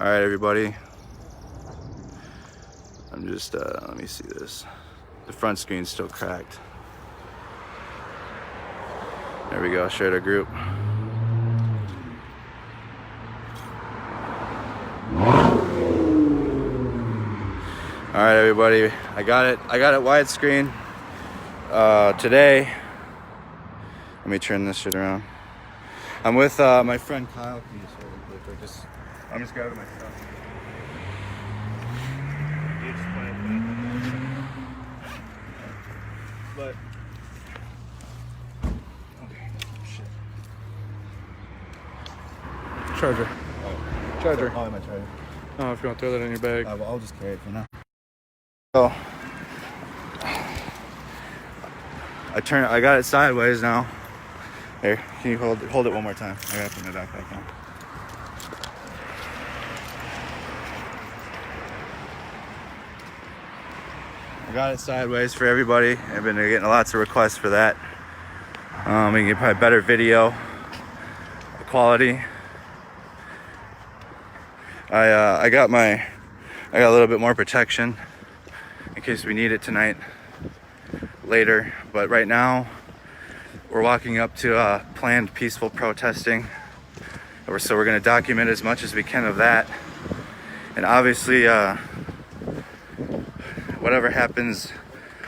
All right, everybody. I'm just, let me see this. The front screen's still cracked. There we go, share the group. All right, everybody, I got it widescreen today. Let me turn this shit around. I'm with my friend Kyle. Can you just hold it really quick? I'm just grabbing my stuff. But okay, shit. Charger. Oh. Charger. Oh, my charger. Oh, if you want to throw that in your bag. Well, I'll just carry it for now. So I got it sideways now. Here, can you hold it one more time? I gotta put my backpack on. I got it sideways for everybody. I've been getting lots of requests for that. We can get probably better video quality. I got a little bit more protection in case we need it tonight, later. But right now, we're walking up to planned peaceful protesting. So we're going to document as much as we can of that. And obviously, whatever happens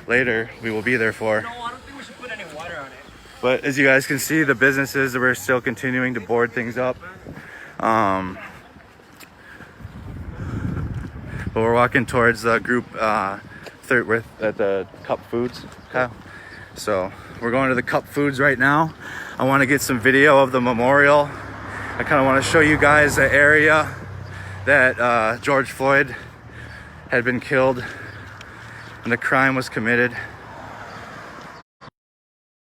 later, we will be there for. No, I don't think we should put any water on it. But as you guys can see, the businesses, we're still continuing to board things up. But we're walking towards the group third at the Cup Foods. Okay. So we're going to the Cup Foods right now. I want to get some video of the memorial. I kind of want to show you guys the area that George Floyd had been killed and the crime was committed.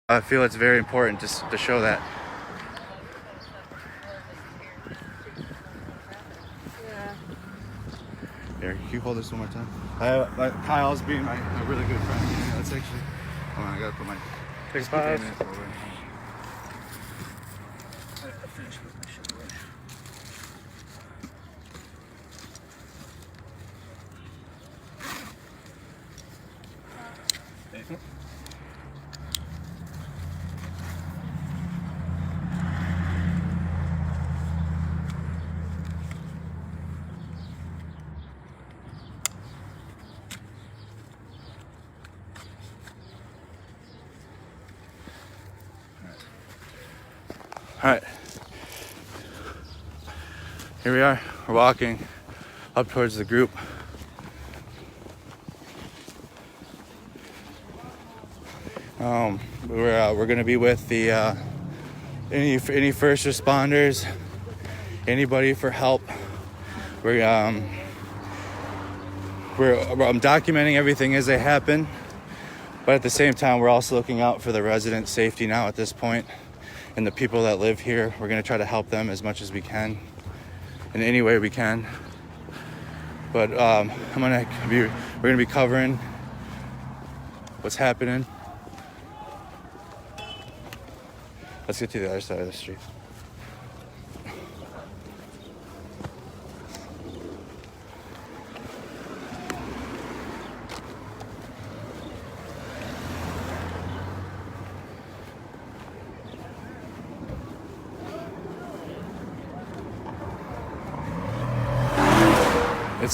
I feel it's very important to show that. Here, can you hold this one more time? Kyle's being my really good friend. Yeah, that's actually. Hold on, I gotta put my. Take 5. All right, here we are. We're walking up towards the group. We're gonna be with the any first responders, anybody for help. I'm documenting everything as they happen, but at the same time, we're also looking out for the resident safety now at this point. And the people that live here, we're gonna try to help them as much as we can, in any way we can. But we're gonna be covering what's happening. Let's get to the other side of the street.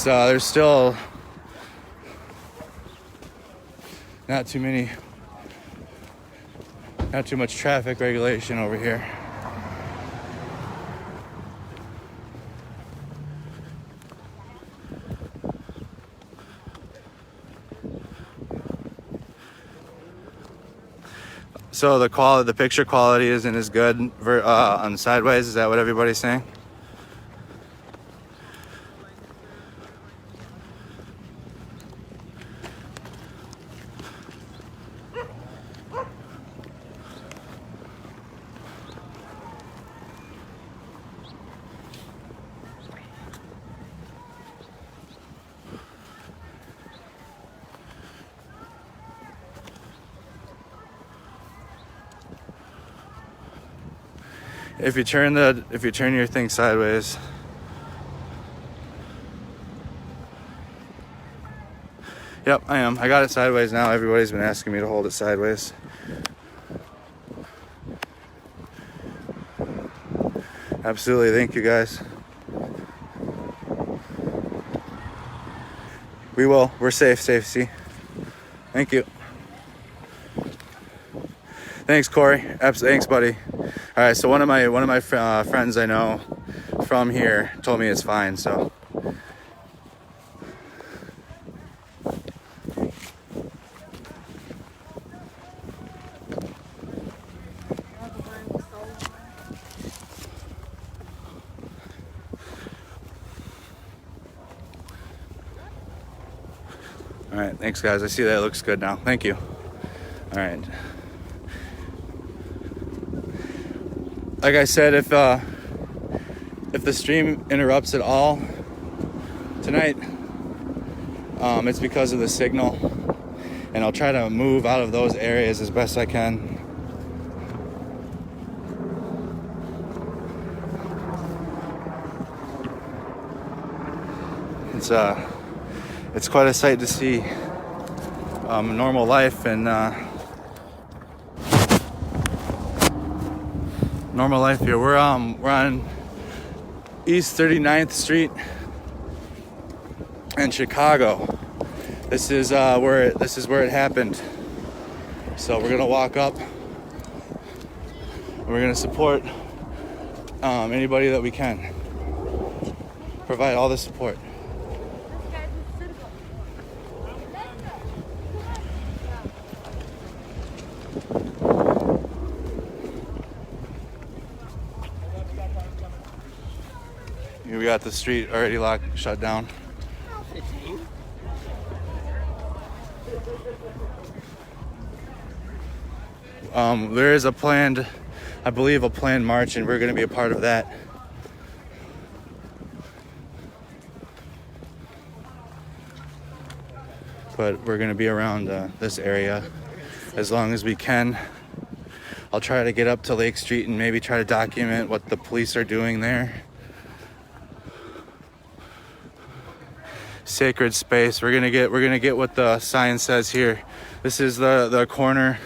There's still not too much traffic regulation over here. So the picture quality isn't as good on sideways. Is that what everybody's saying? If you turn your thing sideways, Yep, I am. I got it sideways now. Everybody's been asking me to hold it sideways. Absolutely. Thank you, guys. We will. We're safe, Stacy. Thank you. Thanks, Corey. Thanks, buddy. All right. So one of my friends I know from here told me it's fine. So. All right, thanks guys. I see that it looks good now. Thank you. All right. Like I said, if the stream interrupts at all tonight, it's because of the signal, and I'll try to move out of those areas as best I can. It's quite a sight to see. Normal life and normal life here. We're on East 39th Street in Chicago. This is where it happened. So we're gonna walk up. And we're gonna support anybody that we can. Provide all the support. We got the street already shut down. There is I believe a planned march, and we're going to be a part of that. But we're going to be around this area as long as we can. I'll try to get up to Lake Street and maybe try to document what the police are doing there. Sacred space. We're gonna get what the sign says here. This is the corner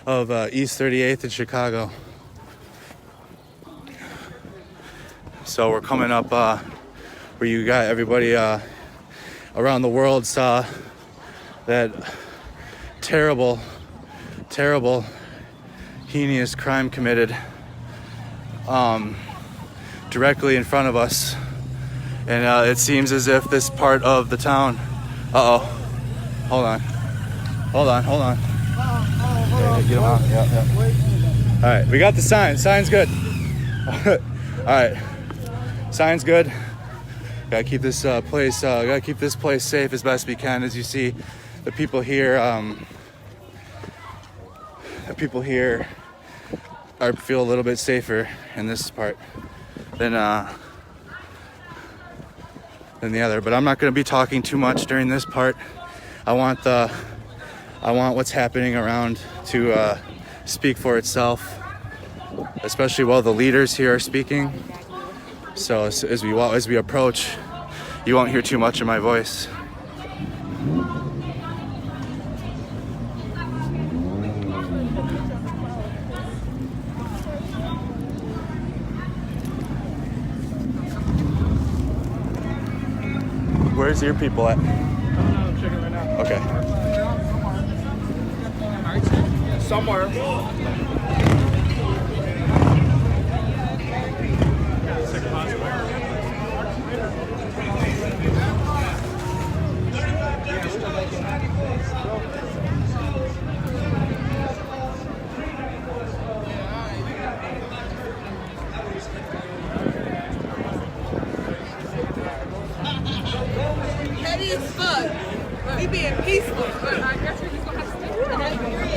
of East 38th in Chicago. So we're coming up where you got everybody around the world saw that terrible, heinous crime committed directly in front of us, and it seems as if this part of the town. Hold on. Yeah, get him out. Yeah. All right, we got the sign. Sign's good. All right, sign's good. Gotta keep this place safe as best we can. As you see, the people here feel a little bit safer in this part than the other. But I'm not going to be talking too much during this part. I want what's happening around to speak for itself, especially while the leaders here are speaking. So as we approach, you won't hear too much of my voice. Where's your people at? I'm checking right now. Okay. Somewhere. Petty as fuck. We being peaceful, but I guess we're just gonna have to stick to that bridge.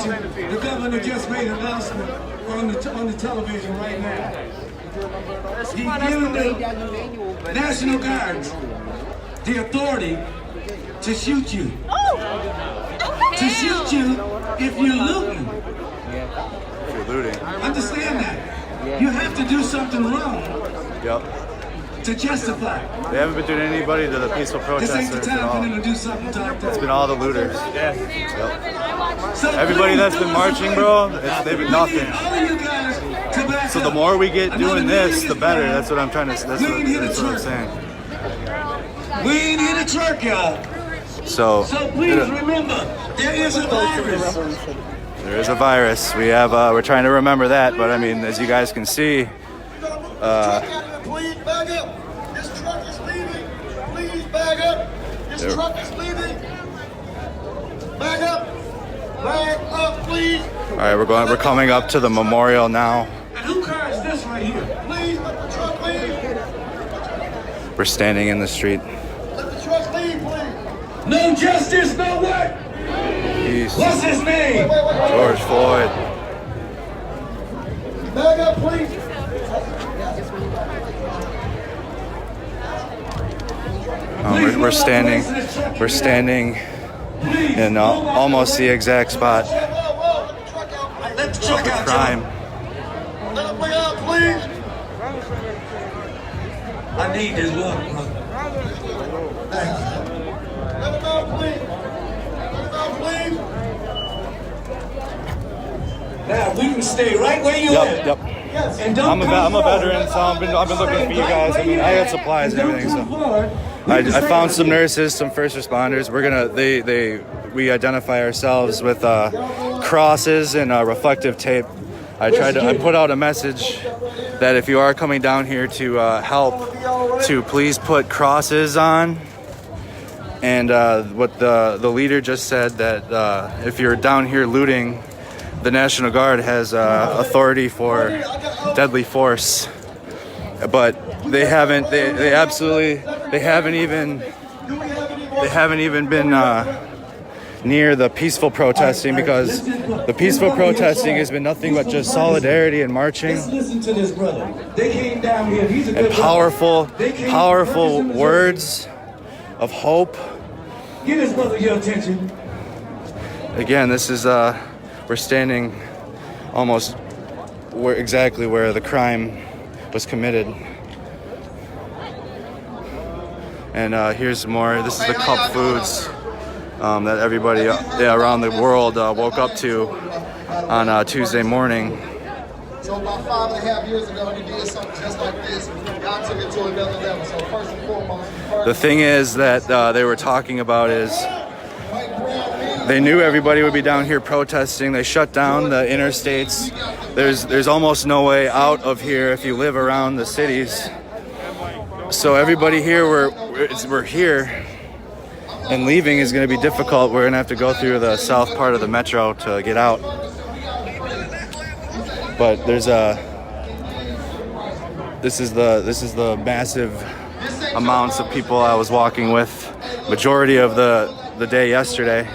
information, the governor just made an announcement on the television right now. He's giving the National Guards the authority to shoot you. To shoot you if you're looting. If you're looting. Understand that. You have to do something wrong Yep. to justify. They haven't been doing anybody to the peaceful This ain't protesters the at time for all. them to do something like that. It's been all the looters. Yeah. So Everybody please that's do been us a marching, favor. bro, they've been We nothing. need all of you guys to back So the up. more we get doing Another this, meeting the is better. planned. That's what I'm trying to. That's We ain't here what to I'm twerk. saying. We ain't here to twerk, y'all. So So please remember, there is a virus. there is a virus. We have. We're trying to remember that. But I mean, as you guys can see, Please back up. This truck is leaving. Please back up. This truck is leaving. Back up. Back up, please. all right, we're coming up to the memorial now. And who car is this right here? Please let the truck leave. We're standing in the street. Let the truck leave, please. No justice, no what? Peace. What's his name? George Floyd. Back up, please. We're standing. We're standing in almost the exact spot Whoa, let the truck out, please. Let the truck out, crime. Let it play out, please. I need this water, brother. Thank you. Let it out, please. Let it out, please. Now we can stay right where you at. Yep. Yes. And don't I'm a come veteran, forward. so I've been looking for you guys. I mean, I had supplies and everything, so. I I found some nurses, some first responders. We're gonna we identify ourselves with crosses and reflective tape. I put out a message that if you are coming down here to help, to please put crosses on. And what the leader just said that if you're down here looting, the National Guard has authority for deadly force. But they haven't. They haven't even been near the peaceful protesting, because the peaceful protesting has been nothing but just solidarity and marching Let's listen to this brother. They came down here. He's a good and brother. They came powerful representing words of hope. Give this brother your attention. Again, this is we're standing almost exactly where the crime was committed. And here's more. This is the cup foods that everybody around the world woke up to on Tuesday morning. So about 5.5 years ago, we did something just like this. God took it to another level. So first and foremost, The thing is that they were talking about is they knew everybody would be down here protesting. They shut down the interstates. There's almost no way out of here if you live around the cities. So everybody here, we're here, and leaving is going to be difficult. We're going to have to go through the south part of the metro to get out. But there's this is the massive amounts of people I was walking with, majority of the day yesterday.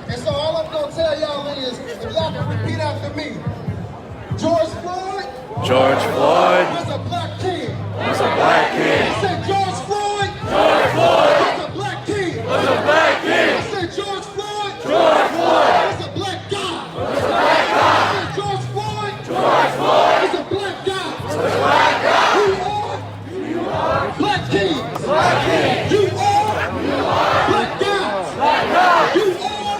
And so all I'm gonna tell y'all is, if y'all can repeat after me, George Floyd was a black kid. I said George Floyd was a black kid. I said George Floyd was a black guy. I said George Floyd was a black guy. You are black kids. You are black guys. You are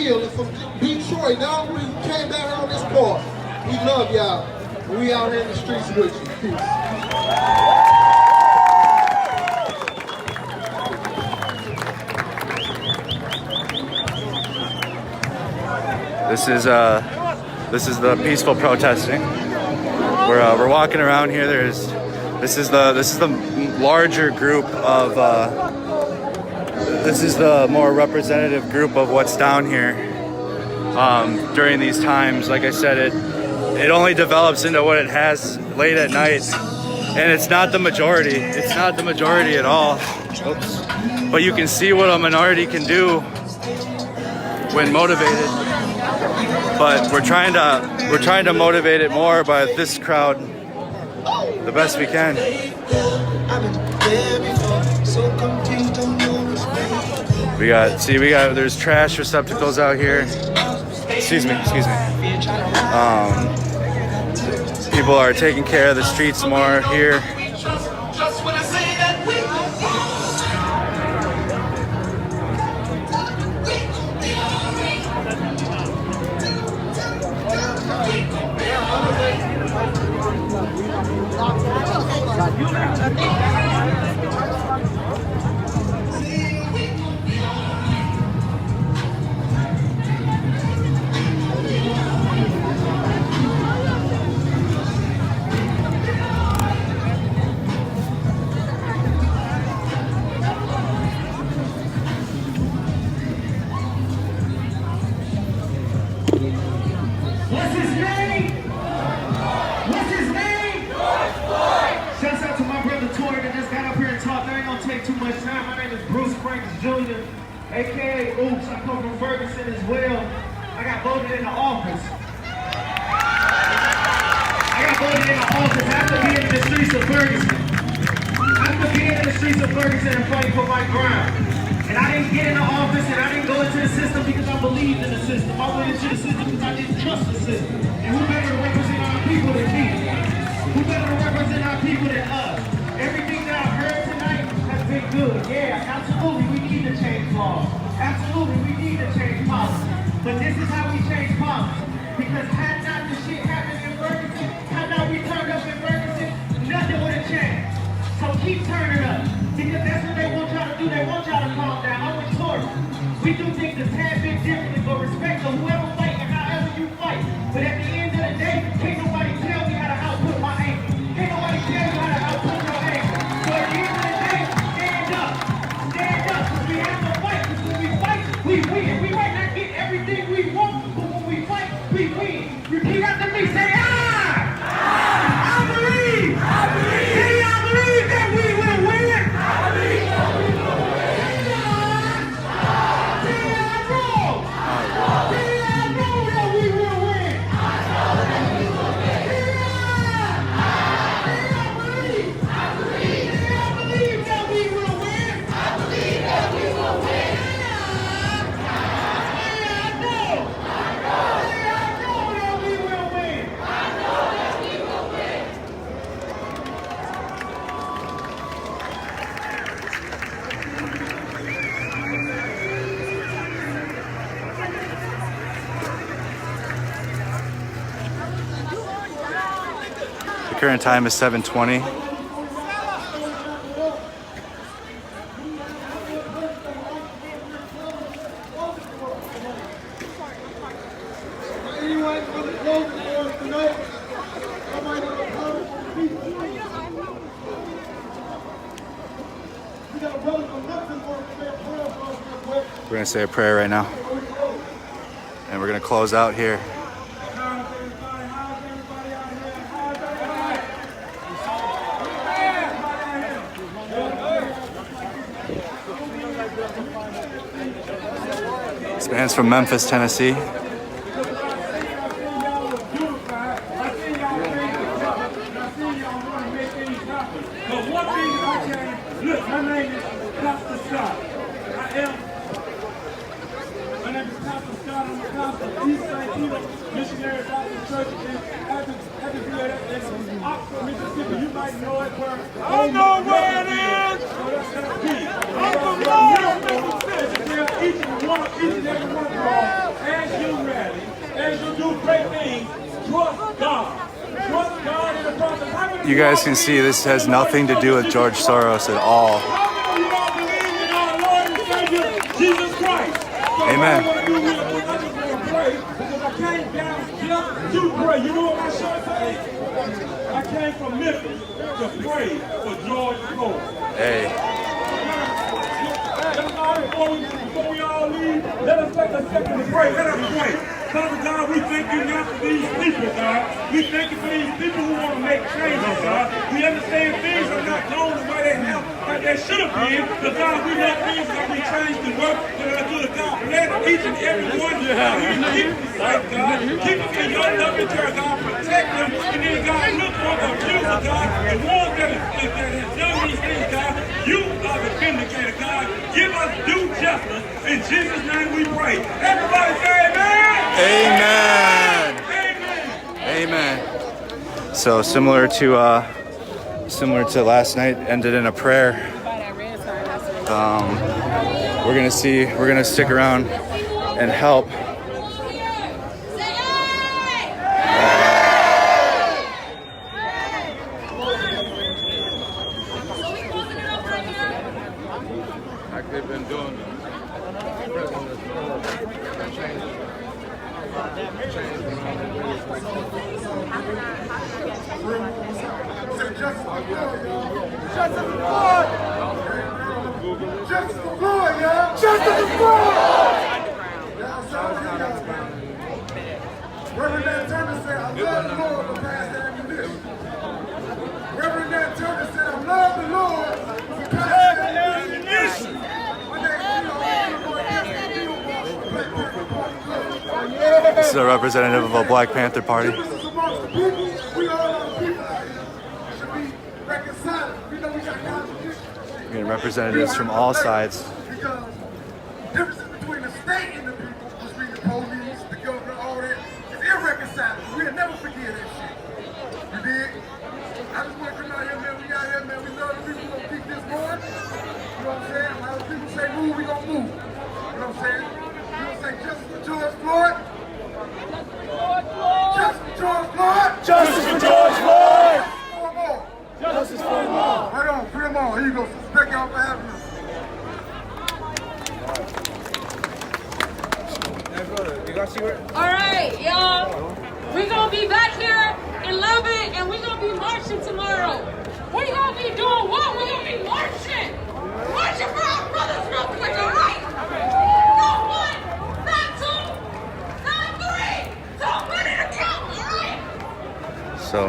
Bill is from Detroit. Now we came down here on this part. We love y'all. We out here in the streets with you. Peace. This is the peaceful protesting. We're walking around here. This is the larger group of this is the more representative group of what's down here during these times. Like I said, it only develops into what it has late at night, and it's not the majority. It's not the majority at all. Oops. But you can see what a minority can do when motivated. But we're trying to motivate it more by this crowd the best we can. There's trash receptacles out here. Excuse me. People are taking care of the streets more here. AKA Oops, I come from Ferguson as well. I got voted into office. After being in the streets of Ferguson. And fighting for my ground. And I didn't get into office and I didn't go into the system because I believed in the system. I went into the system because I didn't trust the system. And who better to represent our people than me? Who better to represent our people than us? Everything that I've heard tonight has been good. Yeah, absolutely, we need to change laws. Absolutely, we need to change policy. But this is how we change policy. Because had not the shit happened in Ferguson, had not we turned up in Ferguson, nothing would have changed. So keep turning up. Because that's what they want y'all to do. They want y'all to calm down. I'm with Tori. We do things a tad bit differently, but respect to whoever fight and however you fight. But at the end of the day, can't nobody tell me how to output my anger. Can't nobody tell me how to output your anger. So at the end of the day, stand up. Stand up. Because we have to fight. Because when we fight, we win. We might not get everything we want, but when we fight, we win. Repeat after me. Say, I believe. Say, I believe that we will win. I believe that we will win. Say, I know. Say, I know that we will win. I know that we will win. Say, I believe. I believe. Say, I believe that we will win. I believe that we will win. Say, I know. Say, I know that we will win. I know that we will win. The current time is 7:20. Anyone for the closing doors tonight? Somebody want to come? We got a brother from Luxembourg to say a prayer for us real quick. We're gonna say a prayer right now, and we're gonna close out here. How's everybody out here? How's everybody? This band's from Memphis, Tennessee. But one thing I can, look, my name is Pastor Scott. My name is Pastor Scott. I'm a pastor of East St. Peter Missionary Baptist Church in Oxford, Mississippi. You might know it where I know where it is. So that's that key. I'm from Mississippi. Each and every one of y'all you guys can see this has nothing to do with George Soros at all. You don't believe in our Lord and Savior, Jesus Christ. Amen. I just want to pray because I came down just to pray. You know what my shirt says? I came from Memphis to pray for George Floyd. Hey. Before we all leave, let us take a second to pray. Let us pray. Father God, we thank you now for these people, God. We thank you for these people who want to make changes, God. We understand things are not going the way they have, like they should have been. But God, we know things are going to be changed and work to the God. Bless each and every one. God, we keep them safe, God. Keep them in your loving care, God. Protect them. And then, God, look for the abuser, God. The ones that have done these things, God. You are the vindicator, God. Give us due justice. In Jesus' name we pray. Everybody say amen. Amen. Amen. So similar to last night, ended in a prayer. We're gonna stick around and help. Like they've been doing. Justice for Floyd, y'all! Justice for Floyd! Reverend Dan Turner said, I love the Lord for past ammunition. Reverend Dan Turner said, I love the Lord for past ammunition. This is a representative of a Black Panther Party. We all are people out here. Should be reconciled. We know we got contradictions. We get representatives from all sides. Because the difference between the state and the people, between the police, the government, all that, is irreconcilable. We'll never forget that shit. You dig? I just want to come out here, man. We out here, man. We love the people. We're going to keep this going. You know what I'm saying? A lot of people say move, we going to move. You know what I'm saying? You know what I'm saying? Justice for George Floyd. Justice for George Floyd. Justice for George Floyd. Justice for them all. Right on, free them all. Here you go. Thank y'all for having us. All right, y'all. We're going to be back here in a little bit, and we're going to be marching tomorrow. We're going to be doing what? We're going to be marching. Marching for our brothers real quick, all right? Not one, not two, not three. So I'm ready to count, all right? So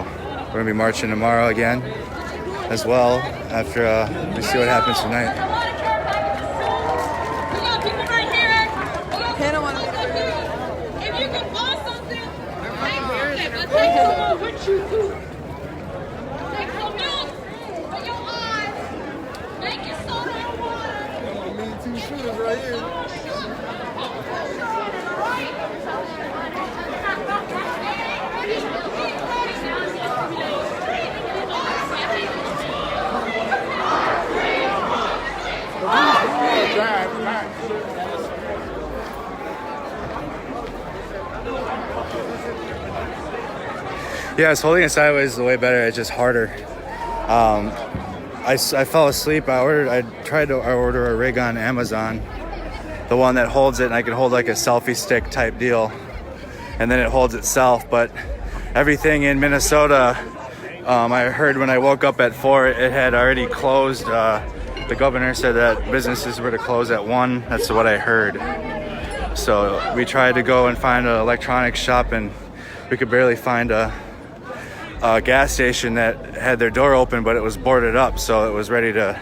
we're gonna be marching tomorrow again, as well, after we see what happens tonight. We got people right here. If you can find something, take someone with you too. Take some milk for your eyes. Make it soda and water. I need 2 shooters right here. Yes, holding it sideways is way better. It's just harder. I fell asleep. I tried to order a rig on Amazon, the one that holds it, and I can hold like a selfie stick type deal, and then it holds itself. But everything in Minnesota, I heard when I woke up at 4, it had already closed. The governor said that businesses were to close at 1. That's what I heard. So we tried to go and find an electronics shop, and we could barely find a gas station that had their door open, but it was boarded up, so it was ready to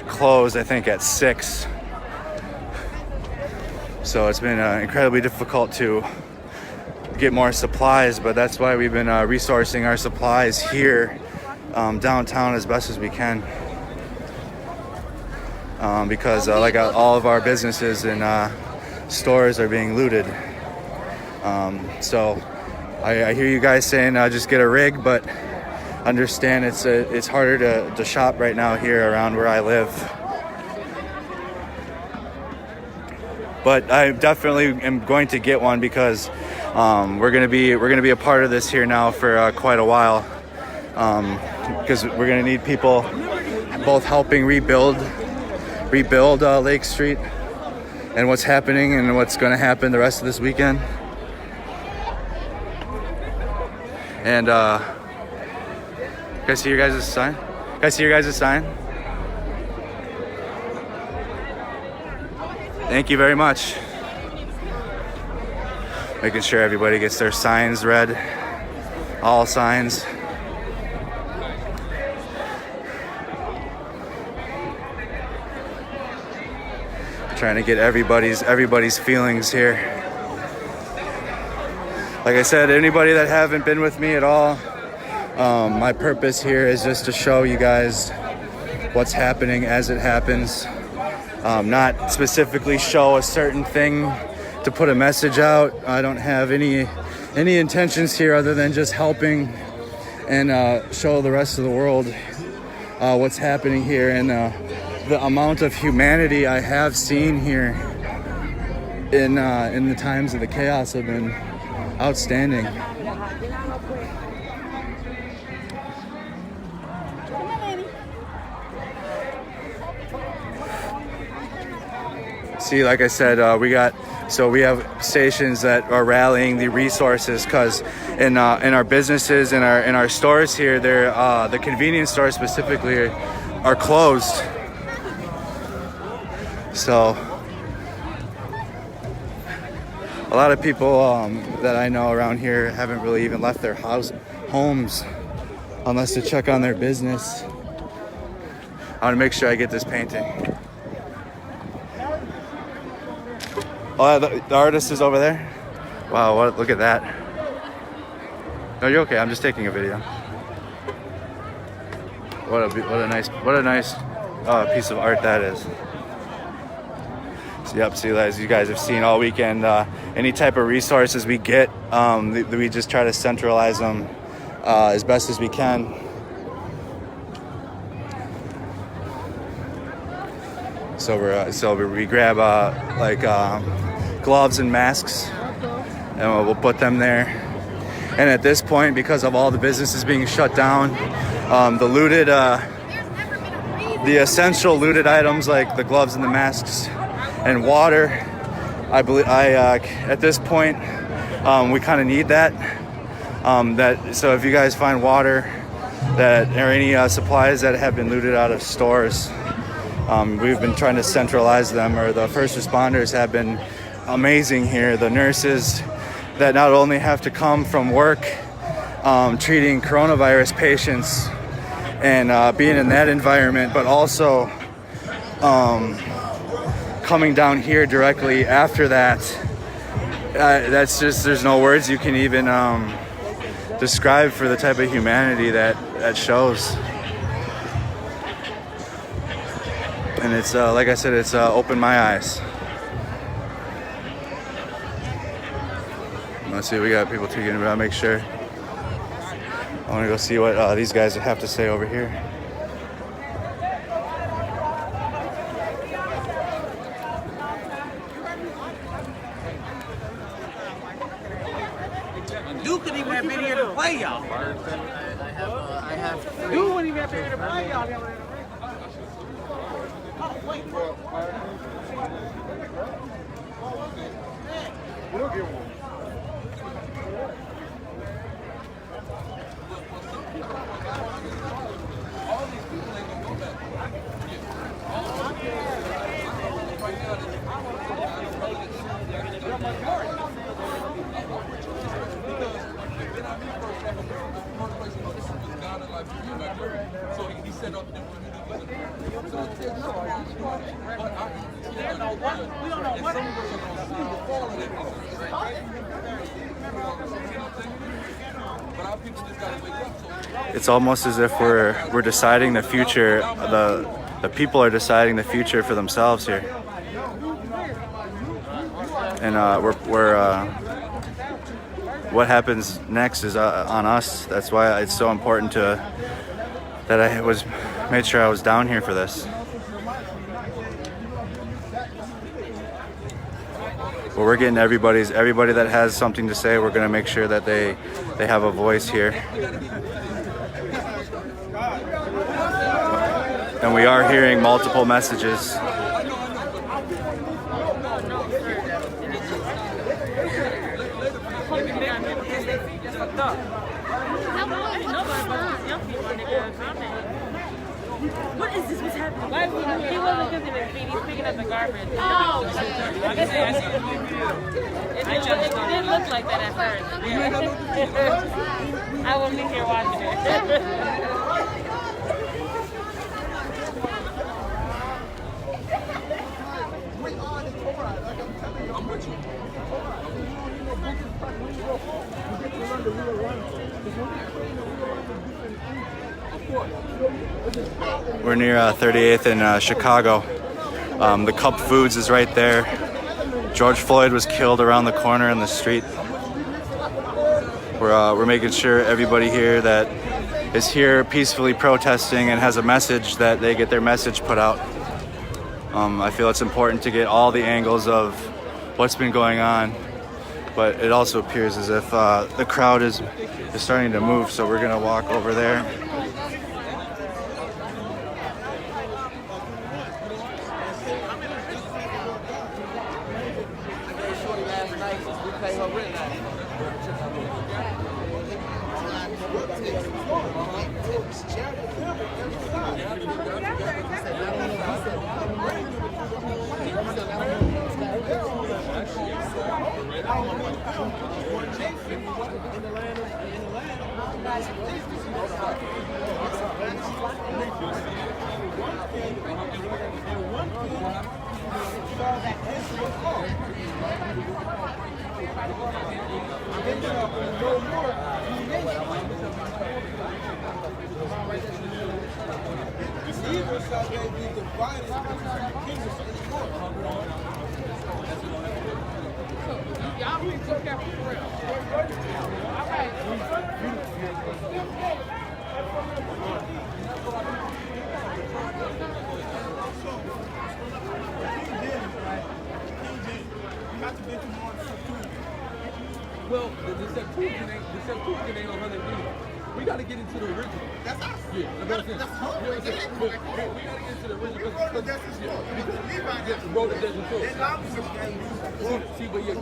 close, I think, at 6. So it's been incredibly difficult to get more supplies, but that's why we've been resourcing our supplies here downtown as best as we can, because all of our businesses and stores are being looted. So I hear you guys saying just get a rig, but understand it's harder to shop right now here around where I live. But I definitely am going to get one because we're gonna be a part of this here now for quite a while. because we're gonna need people both helping rebuild Lake Street and what's happening and what's gonna happen the rest of this weekend. And guys, see your guys' sign? Guys, see your guys' sign? Thank you very much. Making sure everybody gets their signs read. All signs. Trying to get everybody's feelings here. Like I said, anybody that haven't been with me at all, my purpose here is just to show you guys what's happening as it happens. Not specifically show a certain thing to put a message out. I don't have any intentions here other than just helping and show the rest of the world what's happening here, and the amount of humanity I have seen here in the times of the chaos have been outstanding. See, like I said, we have stations that are rallying the resources, because in our businesses, in our stores here, the convenience stores specifically are closed. So a lot of people that I know around here haven't really even left their homes unless to check on their business. I want to make sure I get this painting. Oh, the artist is over there. Wow, look at that. No, you're okay. I'm just taking a video. What a nice piece of art that is. So, yep, see, as you guys have seen all weekend, any type of resources we get, we just try to centralize them as best as we can. So we grab gloves and masks, and we'll put them there. And at this point, because of all the businesses being shut down, the essential looted items like the gloves and the masks and water, at this point, we kind of need that. So if you guys find water or any supplies that have been looted out of stores, we've been trying to centralize them, or the first responders have been amazing here. The nurses that not only have to come from work treating coronavirus patients and being in that environment, but also coming down here directly after that. That's just, there's no words you can even describe for the type of humanity that shows. And it's like I said, it's opened my eyes. Let's see, we got people taking it out. Make sure. I want to go see what these guys have to say over here. Duke couldn't even have been here to play y'all. Duke wouldn't even have been here to play y'all. It's almost as if we're deciding the future. The people are deciding the future for themselves here, and what happens next is on us. That's why it's so important that I made sure I was down here for this. Well, we're getting everybody that has something to say. We're gonna make sure that they have a voice here. And we are hearing multiple messages. What is this? What's happening? Why is he wasn't using his feet. He's picking up the garbage. Oh. It didn't look like that at first. I will be here watching it. We're near 38th in Chicago. The Cup Foods is right there. George Floyd was killed around the corner in the street. We're making sure everybody here that is here peacefully protesting and has a message, that they get their message put out. I feel it's important to get all the angles of what's been going on, but it also appears as if the crowd is starting to move, so we're gonna walk over there. Well, the Septuagint ain't 100 years. We got to get into the original. That's us. Yeah, that's us. We got to get into the original because the road of desert soil. See, but yeah, the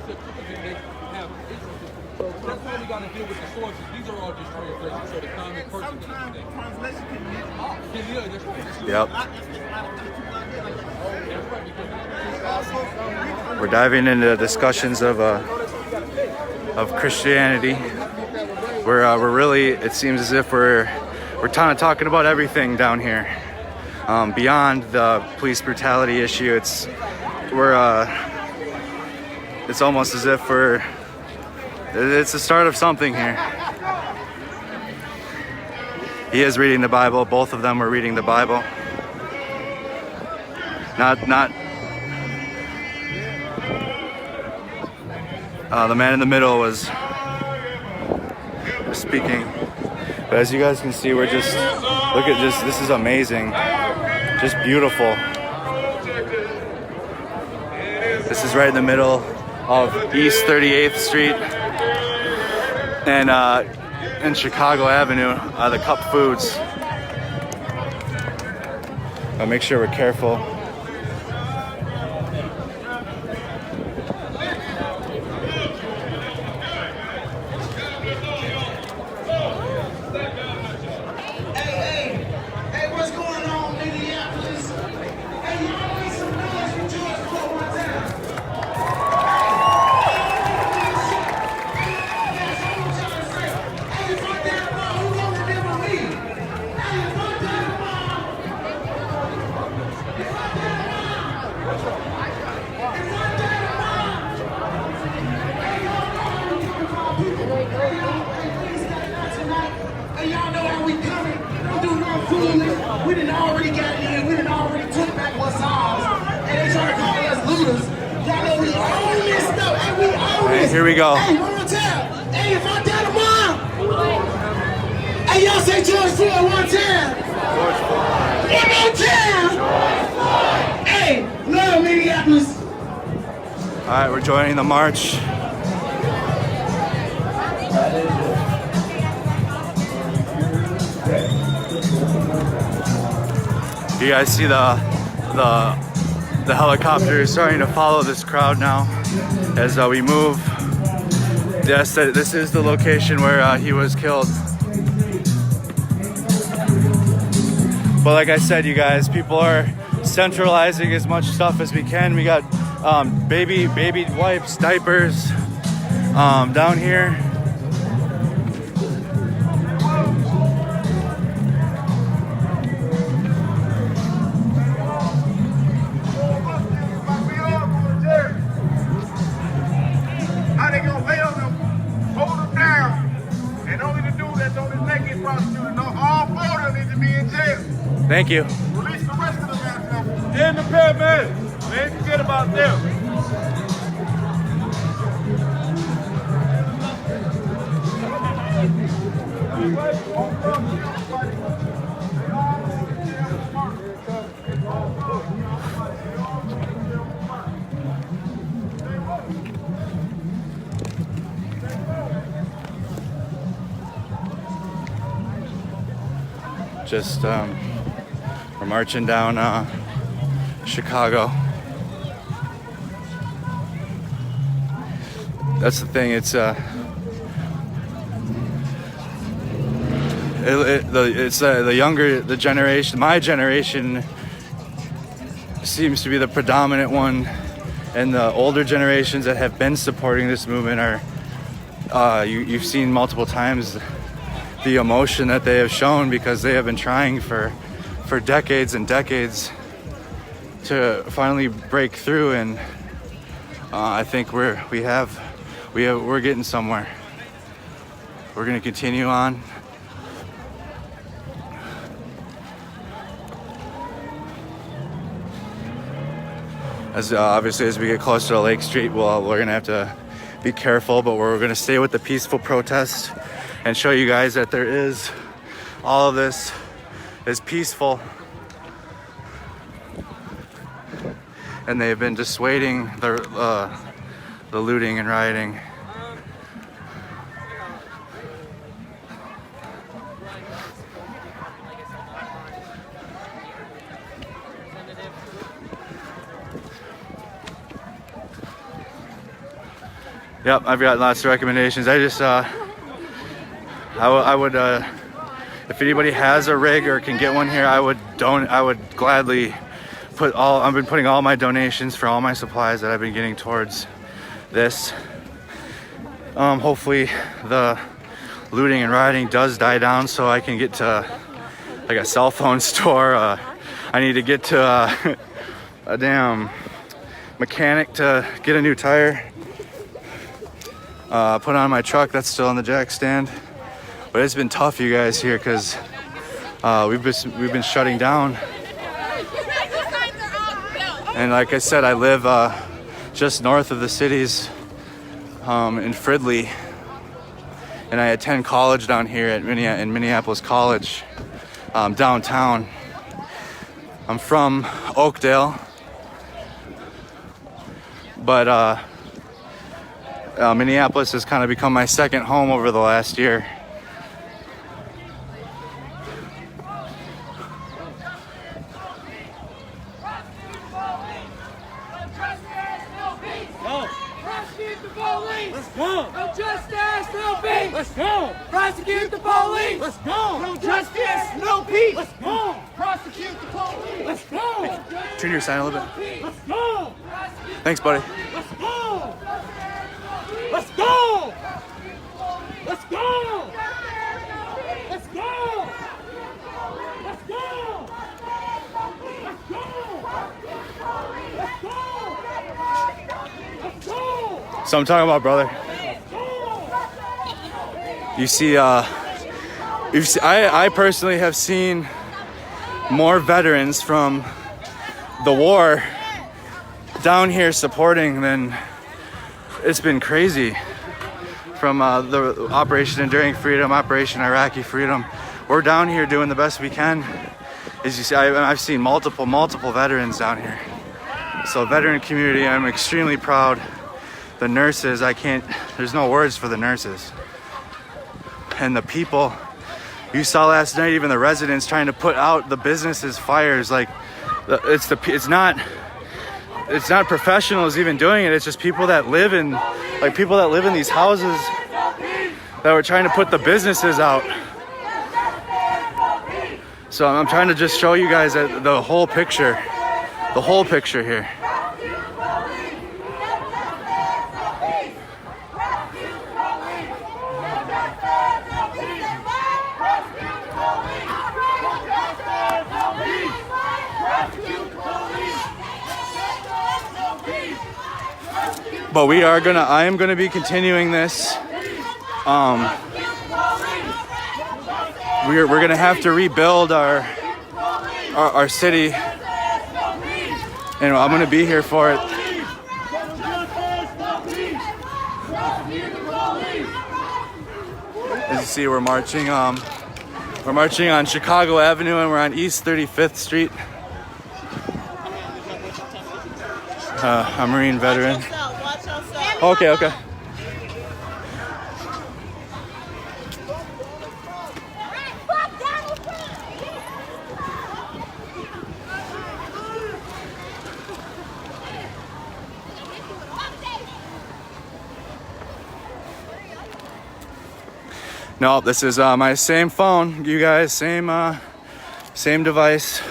Septuagint, they have issues. So that's why we got to deal with the sources. These are all just translations, so the common person. Sometimes translation can be off. Yeah, that's right. Yep. We're diving into discussions of Christianity. We're really, it seems as if we're kind of talking about everything down here. Beyond the police brutality issue, it's almost as if it's the start of something here. He is reading the Bible. Both of them were reading the Bible. The man in the middle was speaking. But as you guys can see, we're just, look at this is amazing. Just beautiful. This is right in the middle of East 38th Street and Chicago Avenue, the Cup Foods. But make sure we're careful. Hey, what's going on, Minneapolis? Hey, y'all make some noise for George Floyd one time. Hey, fuck that bomb. Who gonna remember me? Hey, fuck that bomb. Fuck that bomb. Hey, y'all know how we coming. Don't do no fooling. We done already got in. We done already took back what's ours. And they try to call us looters. Y'all know we own this stuff. Hey, we own Hey, this. here we go. Hey, one more time. Hey, if I die tomorrow. Hey, y'all say George Floyd one time. One more time. Hey, love Minneapolis. All right, we're joining the march. You guys see the helicopter is starting to follow this crowd now as we move. Yes, this is the location where he was killed. But like I said, you guys, people are centralizing as much stuff as we can. We got baby wipes, diapers down here. Thank you. Release the rest of the man. And the paramedics. We ain't forget about them. Just we're marching down Chicago. That's the thing. It's the younger, the generation. My generation seems to be the predominant one, and the older generations that have been supporting this movement are. You've seen multiple times the emotion that they have shown because they have been trying for decades and decades to finally break through, and I think we're getting somewhere. We're going to continue on. As obviously as we get closer to Lake Street, we're going to have to be careful, but we're going to stay with the peaceful protest and show you guys that there is all of this is peaceful, and they've been dissuading the looting and rioting. Yep, I've got lots of recommendations. I just I would if anybody has a rig or can get one here, I would gladly I've been putting all my donations for all my supplies that I've been getting towards this. Hopefully the looting and rioting does die down so I can get to like a cell phone store. I need to get to a damn mechanic to get a new tire. Put on my truck that's still on the jack stand. But it's been tough, you guys, here because we've been shutting down. And like I said, I live just north of the cities in Fridley, and I attend college down here at Minneapolis College downtown. I'm from Oakdale, but Minneapolis has kind of become my second home over the last year. No justice, no peace. Let's go. Prosecute the police. Let's go. No justice, no peace. Let's go. Prosecute the police. Let's go. Turn your sign a little bit. Let's go. Thanks, buddy. Let's go. Let's go. Let's go. Let's go. Let's go. Let's go. Let's go. So I'm talking about, brother. You see, I personally have seen more veterans from the war down here supporting than it's been crazy. From the Operation Enduring Freedom, Operation Iraqi Freedom, we're down here doing the best we can. As you see, I've seen multiple veterans down here. So veteran community, I'm extremely proud. The nurses, there's no words for the nurses. And the people You saw last night even the residents trying to put out the businesses' fires. Like it's not professionals even doing it. It's just people that live in these houses that were trying to put the businesses out. So I'm trying to just show you guys the whole picture here. But I am gonna be continuing this. We're gonna have to rebuild our city, and I'm gonna be here for it. As you see, we're marching on Chicago Avenue, and we're on East 35th Street. A Marine veteran. Okay. No, this is my same phone. You guys, same device.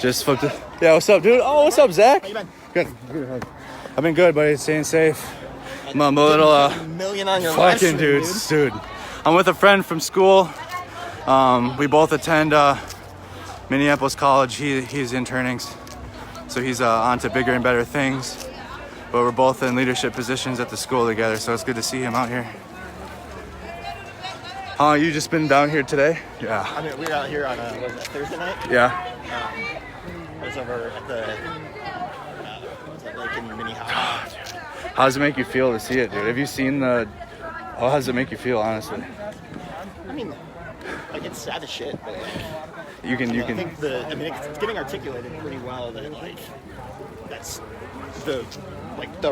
Just flipped it. Yeah, what's up, dude? Oh, what's up, Zach? How you been? Good. I've been good, buddy. Staying safe. I'm a little million on your fucking dude. I'm with a friend from school. We both attend Minneapolis College. He's interning, so he's on to bigger and better things. But we're both in leadership positions at the school together, so it's good to see him out here. You just been down here today? Yeah. I mean, we were out here on Thursday night. Yeah. I was over at the lake in Minneapolis. How does it make you feel to see it, dude? Have you seen how does it make you feel, honestly? I mean, like, it's sad as shit, but like, you can. I think it's getting articulated pretty well that like that's the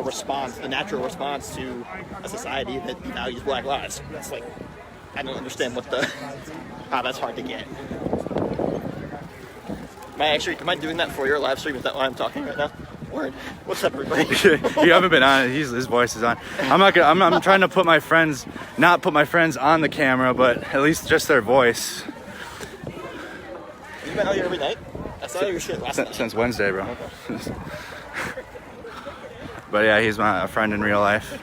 response, the natural response to a society that values Black lives. That's like, I don't understand how that's hard to get. Am I doing that for your live stream? Is that why I'm talking right now? Word. What's up, everybody? You haven't been on it. His voice is on. I'm trying to not put my friends on the camera, but at least just their voice. You been out here every night? I saw your shit last night. Since Wednesday, bro. Okay. But yeah, he's a friend in real life.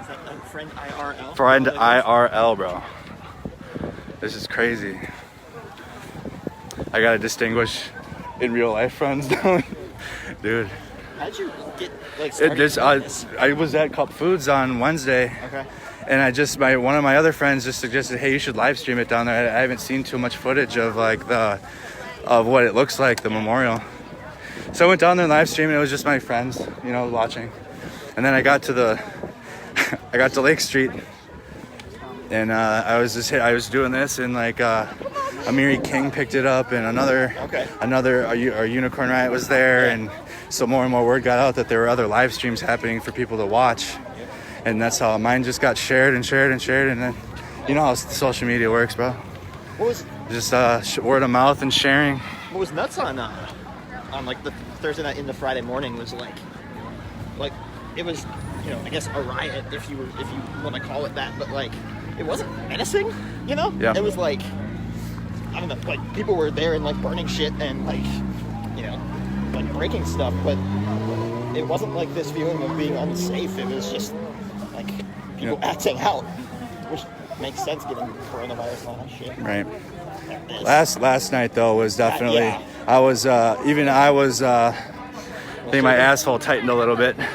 Is that a friend IRL? Friend IRL, bro. This is crazy. I gotta distinguish in real life friends, dude. How'd you get started? I was at Cup Foods on Wednesday. Okay. And one of my other friends just suggested, hey, you should live stream it down there. I haven't seen too much footage of of what it looks like, the memorial. So I went down there and live streamed, and it was just my friends, watching. And then I got to Lake Street, and I was doing this, and Amiri King picked it up, and our Unicorn Riot was there, and so more and more word got out that there were other live streams happening for people to watch. And that's how mine just got shared, and then you know how social media works, bro. What was just word of mouth and sharing. What was nuts on like the Thursday night into Friday morning was like it was, I guess a riot if you want to call it that, but like it wasn't menacing, Yeah. It was like, I don't know, like people were there and like burning shit and like like breaking stuff, but it wasn't like this feeling of being unsafe. It was just like people acting out, which makes sense given coronavirus and all that shit. Right. Last night though was definitely I was I think my asshole tightened a little bit. Did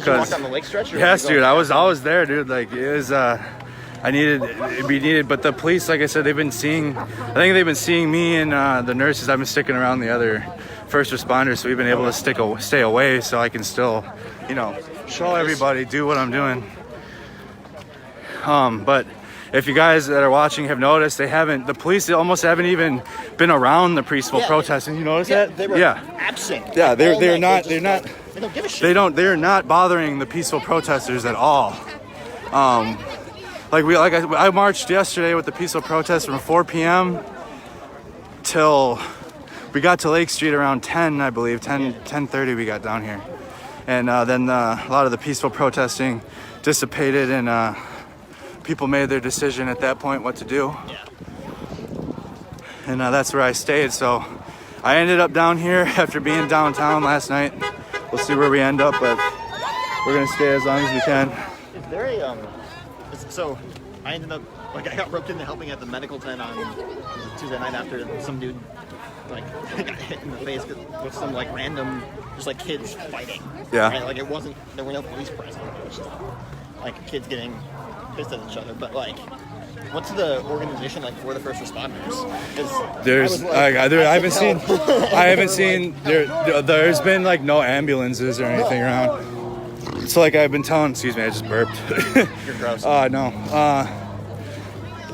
you walk down the lake stretch? Yes, dude. I was there, dude. Like it was it'd be needed, but the police, like I said, I think they've been seeing me and the nurses. I've been sticking around the other first responders, so we've been able to stay away, so I can still, show everybody, do what I'm doing. But if you guys that are watching have noticed, the police almost haven't even been around the peaceful protesting. You notice that? They were absent. Yeah, they're not. They don't give a shit. They're not bothering the peaceful protesters at all. I marched yesterday with the peaceful protest from 4 p.m. till we got to Lake Street around 10, I believe, 10:30 we got down here. And then a lot of the peaceful protesting dissipated, and people made their decision at that point what to do. And that's where I stayed. So I ended up down here after being downtown last night. We'll see where we end up, but we're gonna stay as long as we can. It's very so I ended up I got roped into helping at the medical tent on Tuesday night after some dude got hit in the face with some random just kids fighting. Yeah. Right? There were no police present. It was just kids getting pissed at each other. But what's the organization for the first responders? There's been no ambulances or anything around. So I've been telling, excuse me, I just burped. You're gross. No.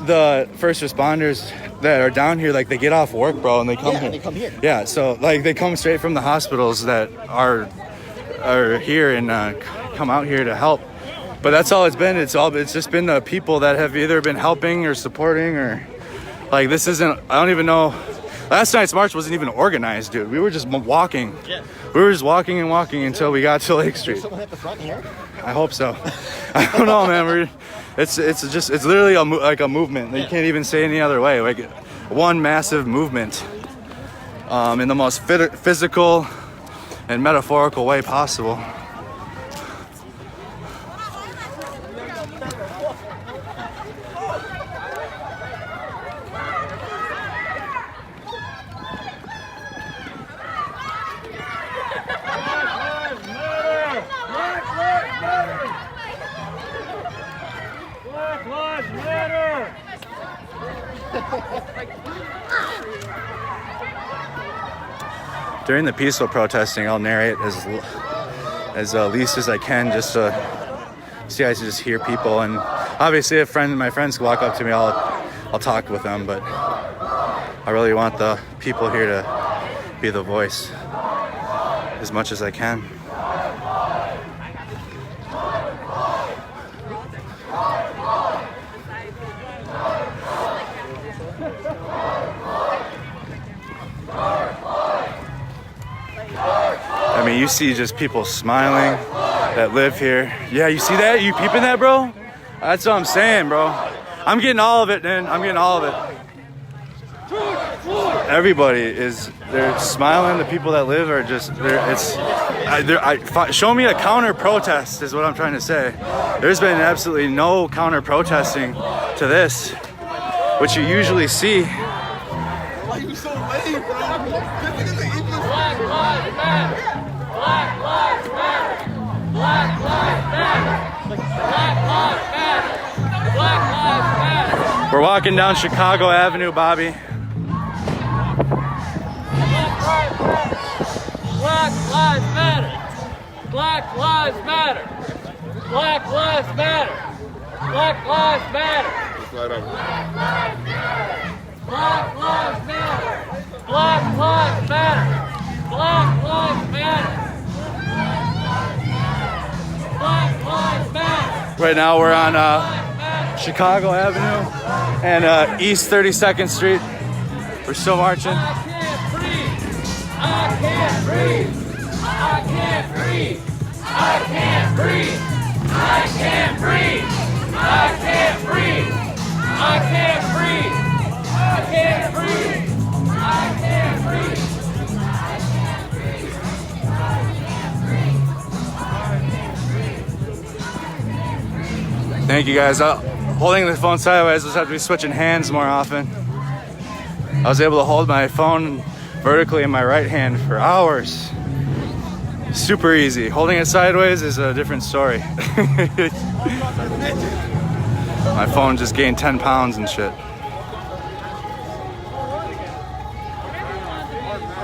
The first responders that are down here, they get off work, bro, and they come here. They come here. Yeah, so they come straight from the hospitals that are here and come out here to help. But that's all it's been. It's just been the people that have either been helping or supporting, or this isn't. I don't even know. Last night's march wasn't even organized, dude. We were just walking. Yeah. We were just walking and walking until we got to Lake Street. Is someone at the front here? I hope so. I don't know, man. It's literally a movement. You can't even say any other way. One massive movement, in the most physical and metaphorical way possible. During the peaceful protesting, I'll narrate as least as I can, just so you guys just hear people. And obviously, if my friends walk up to me, I'll talk with them. But I really want the people here to be the voice as much as I can. I mean, you see just people smiling that live here. Yeah, you see that? You peeping that, bro? That's what I'm saying, bro. I'm getting all of it, man. I'm getting all of it. Everybody they're smiling. The people that live are just, show me a counter protest is what I'm trying to say. There's been absolutely no counter protesting to this, which you usually see. Why you so lame, bro? Black lives matter. Black lives matter. Black lives matter. Black lives matter. Black lives matter. We're walking down Chicago Avenue, Bobby. Black lives matter. Black lives matter. Black lives matter. Black lives matter. Black lives matter. Black lives matter. Black lives matter. Black lives matter. Black lives matter. Right now we're on Chicago Avenue and East 32nd Street. We're still marching. I can't breathe. I can't breathe. I can't breathe. I can't breathe. I can't breathe. I can't breathe. I can't breathe. I can't breathe. I can't breathe. Thank you guys. Holding the phone sideways, just have to be switching hands more often. I was able to hold my phone vertically in my right hand for hours. Super easy. Holding it sideways is a different story. My phone just gained 10 pounds and shit.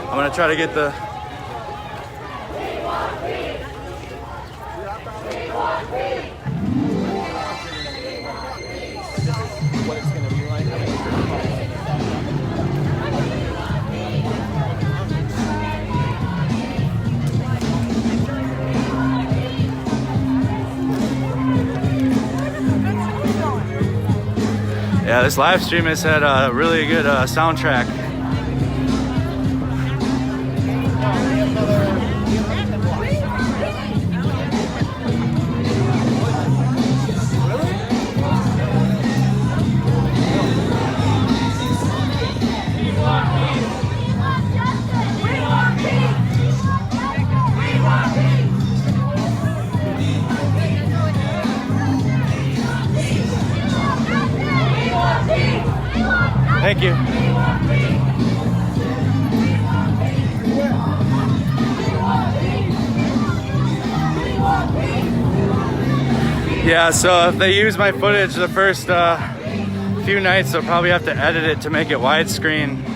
I'm gonna try to get the... What it's going to be like. Yeah, this live stream has had a really good soundtrack. Thank you. Yeah, so if they use my footage the first few nights, they'll probably have to edit it to make it widescreen.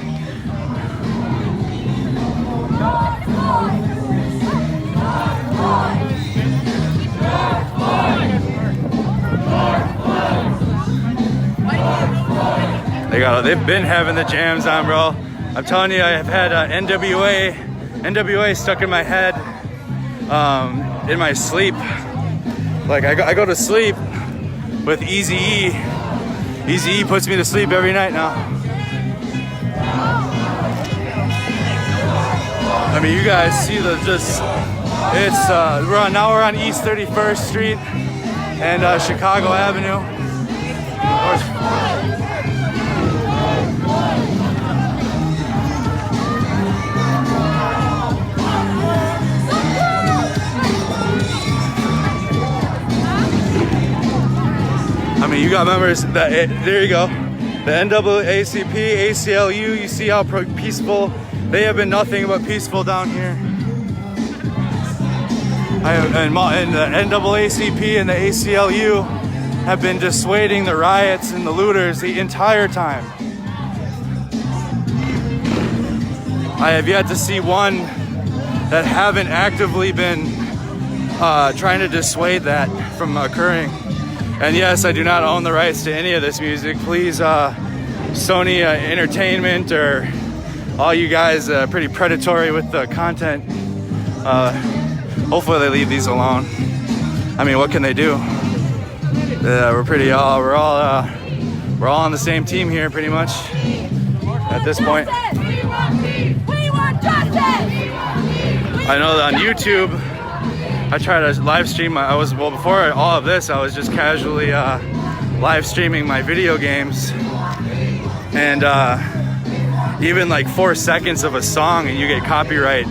They've been having the jams on, bro. I'm telling you, I've had NWA stuck in my head in my sleep. Like I go to sleep with Eazy-E. Eazy-E puts me to sleep every night now. I mean, you guys see we're on East 31st Street and Chicago Avenue. I mean, you got members that, there you go. The NAACP, ACLU, you see how peaceful, they have been nothing but peaceful down here. And the NAACP and the ACLU have been dissuading the riots and the looters the entire time. I have yet to see one that haven't actively been trying to dissuade that from occurring. And yes, I do not own the rights to any of this music. Please, Sony Entertainment or all you guys pretty predatory with the content. Hopefully they leave these alone. I mean, what can they do? We're all on the same team here, pretty much. At this point, We want justice! I know that on YouTube, I try to live stream. Before all of this, I was just casually live streaming my video games, and even like 4 seconds of a song, and you get copyright.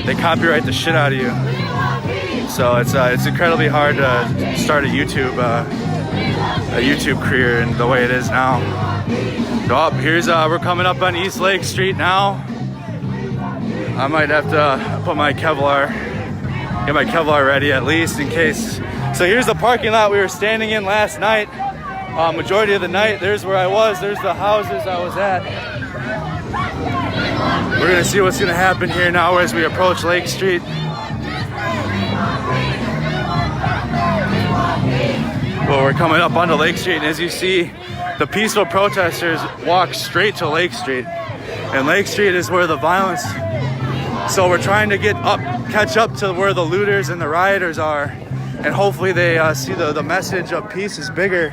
They copyright the shit out of you. So it's incredibly hard to start a YouTube career in the way it is now. So we're coming up on East Lake Street now. I might have to put my get my Kevlar ready at least in case. So here's the parking lot we were standing in last night. Majority of the night, there's where I was. There's the houses I was at. We're gonna see what's gonna happen here now as we approach Lake Street. Well, we're coming up onto Lake Street, and as you see, the peaceful protesters walk straight to Lake Street. And Lake Street is where the violence. So we're trying to catch up to where the looters and the rioters are, and hopefully they see the message of peace is bigger.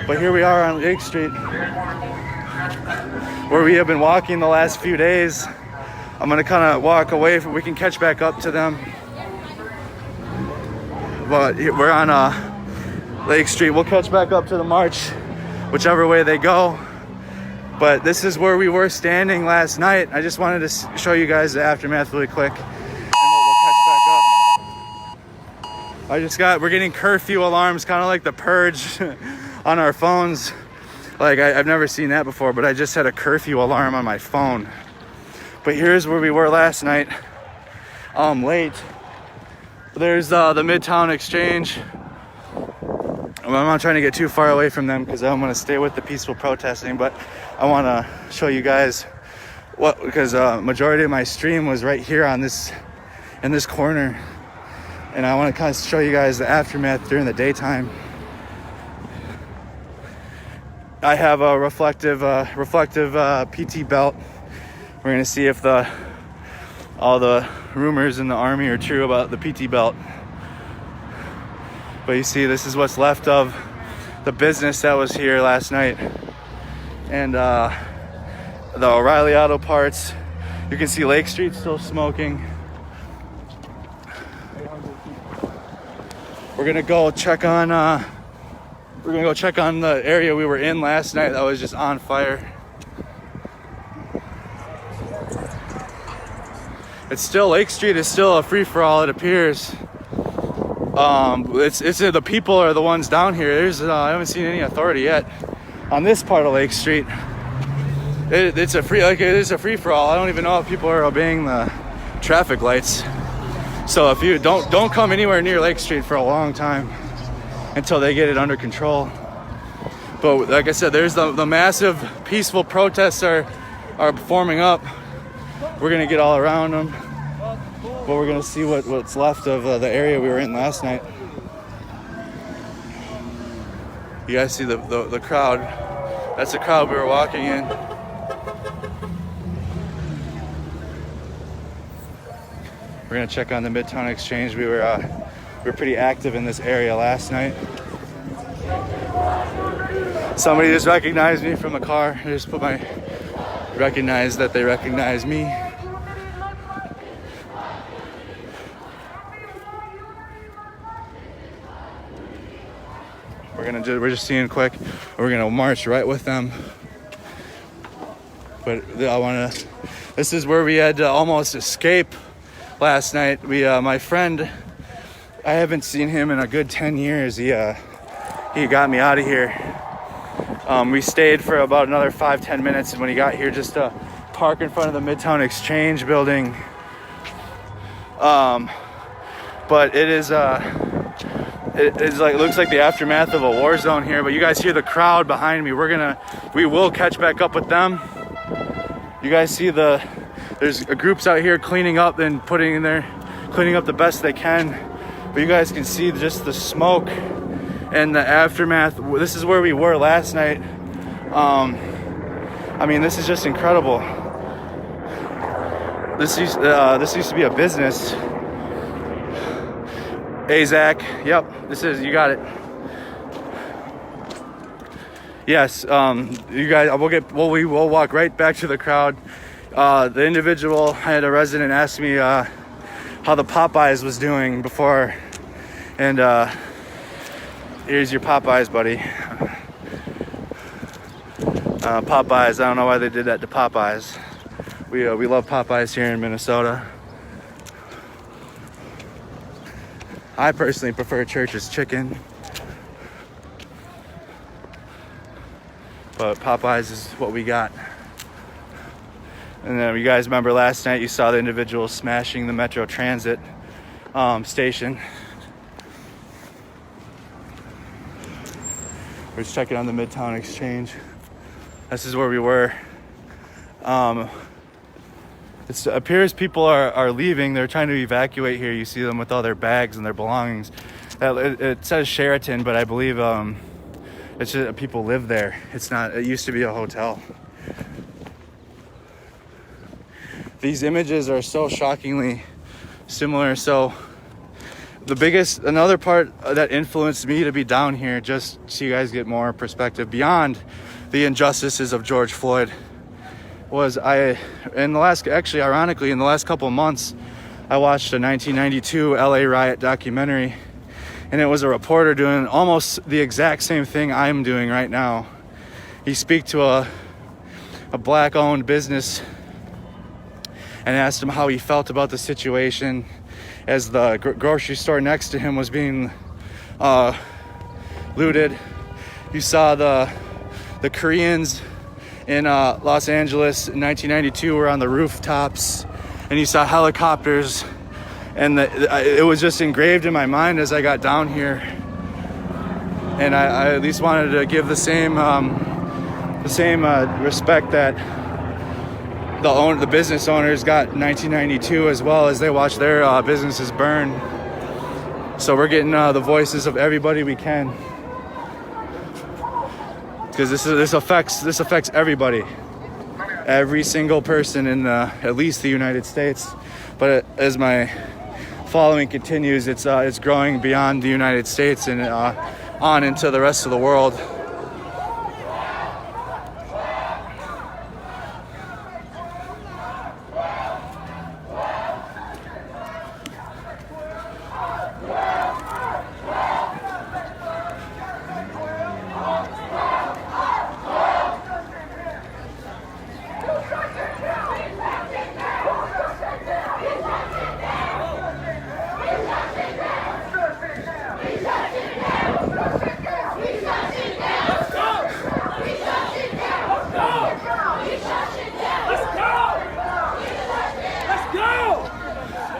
But here we are on Lake Street, where we have been walking the last few days. I'm gonna kind of walk away we can catch back up to them. But we're on Lake Street. We'll catch back up to the march, whichever way they go. But this is where we were standing last night. I just wanted to show you guys the aftermath really quick, and we'll catch back up. We're getting curfew alarms, kind of like the purge on our phones. Like I've never seen that before, but I just had a curfew alarm on my phone. But here's where we were last night, late. There's the Midtown Exchange. I'm not trying to get too far away from them because I'm going to stay with the peaceful protesting, but I want to show you guys because majority of my stream was right here in this corner, and I want to kind of show you guys the aftermath during the daytime. I have a reflective PT belt. We're going to see if all the rumors in the army are true about the PT belt. But you see, this is what's left of the business that was here last night, and the O'Reilly Auto Parts. You can see Lake Street still smoking. We're gonna go check on the area we were in last night that was just on fire. It's still, Lake Street is still a free-for-all, it appears. It's the people are the ones down here. I haven't seen any authority yet on this part of Lake Street. It is a free-for-all. I don't even know if people are obeying the traffic lights. So if you don't come anywhere near Lake Street for a long time until they get it under control. But like I said, there's the massive peaceful protests are forming up. We're gonna get all around them, but we're gonna see what's left of the area we were in last night. You guys see the crowd? That's the crowd we were walking in. We're gonna check on the Midtown Exchange. We were pretty active in this area last night. Somebody just recognized me from a car. I just recognize that they recognize me. We're just seeing quick. We're gonna march right with them. But this is where we had to almost escape last night. My friend, I haven't seen him in a good 10 years. He got me out of here. We stayed for about another 5-10 minutes, and when he got here, just to park in front of the Midtown Exchange building. But it looks like the aftermath of a war zone here. But you guys hear the crowd behind me. We will catch back up with them. You guys see there's groups out here cleaning up and cleaning up the best they can. But you guys can see just the smoke and the aftermath. This is where we were last night. I mean, this is just incredible. This used to be a business. Hey, Zach. Yep, you got it. Yes, you guys, we'll walk right back to the crowd. The individual, I had a resident ask me how the Popeyes was doing before, and here's your Popeyes, buddy. Popeyes, I don't know why they did that to Popeyes. We love Popeyes here in Minnesota. I personally prefer Church's chicken, but Popeyes is what we got. And then you guys remember last night you saw the individual smashing the Metro Transit station. We're just checking on the Midtown Exchange. This is where we were. It appears people are leaving. They're trying to evacuate here. You see them with all their bags and their belongings. It says Sheraton, but I believe it's just people live there. It's not. It used to be a hotel. These images are so shockingly similar. So another part that influenced me to be down here, just so you guys get more perspective beyond the injustices of George Floyd, was ironically, in the last couple of months, I watched a 1992 LA riot documentary, and it was a reporter doing almost the exact same thing I'm doing right now. He spoke to a black-owned business and asked him how he felt about the situation as the grocery store next to him was being looted. You saw the Koreans in Los Angeles in 1992 were on the rooftops, and you saw helicopters, and it was just engraved in my mind as I got down here. And I at least wanted to give the same respect that the business owners got in 1992, as well as they watched their businesses burn. So we're getting the voices of everybody we can, because this affects everybody, every single person in at least the United States. But as my following continues, it's growing beyond the United States, and on into the rest of the world.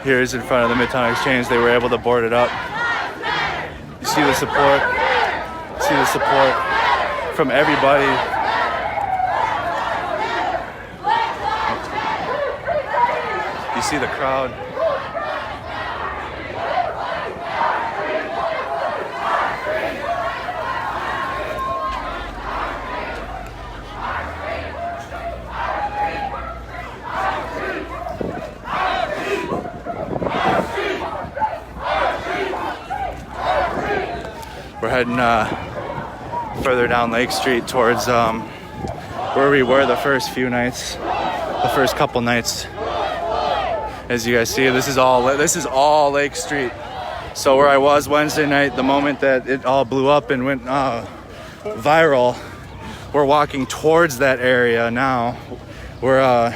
Here is in front of the Midtown Exchange. They were able to board it up. You see the support. See the support from everybody. You see the crowd. We're heading further down Lake Street towards where we were the first few nights, the first couple nights. As you guys see, this is all Lake Street. So where I was Wednesday night, the moment that it all blew up and went viral, we're walking towards that area now. We're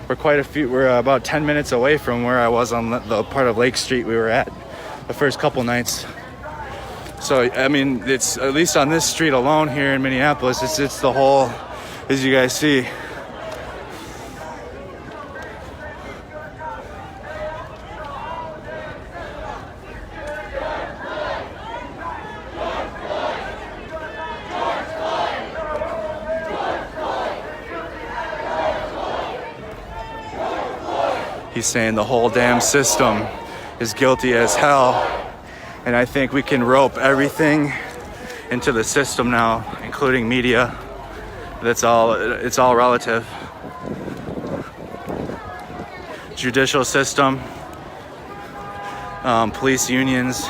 about 10 minutes away from where I was on the part of Lake Street we were at the first couple nights. So, I mean, it's at least on this street alone here in Minneapolis, it's the whole, as you guys see. He's saying the whole damn system is guilty as hell. And I think we can rope everything into the system now, including media. It's all relative. Judicial system, police unions,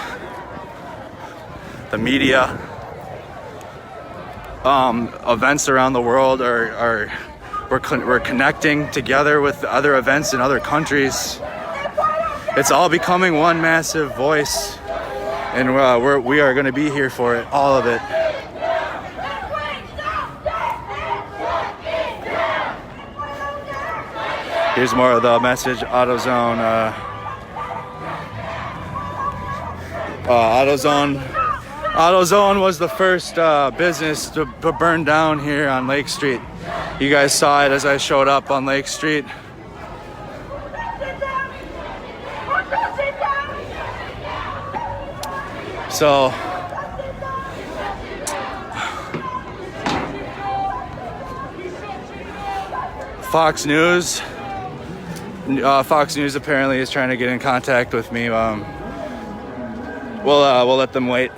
the media, events around the world we're connecting together with other events in other countries. It's all becoming one massive voice. And we are going to be here for it, all of it. Here's more of the message. AutoZone was the first business to burn down here on Lake Street. You guys saw it as I showed up on Lake Street. So Fox News apparently is trying to get in contact with me. We'll let them wait.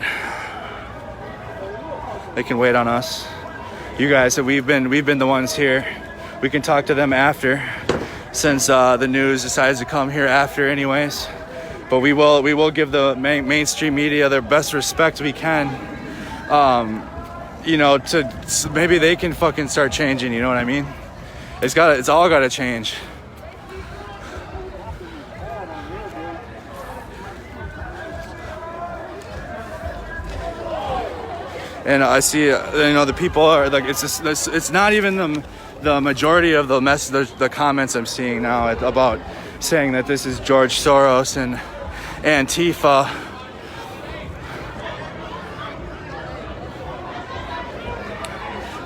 They can wait on us. You guys, we've been the ones here. We can talk to them after, since the news decides to come here after anyways. But we will give the mainstream media their best respect we can. To maybe they can fucking start changing. You know what I mean? It's all got to change. And I see, the people are like, it's not even the majority of the comments I'm seeing now about saying that this is George Soros and Antifa.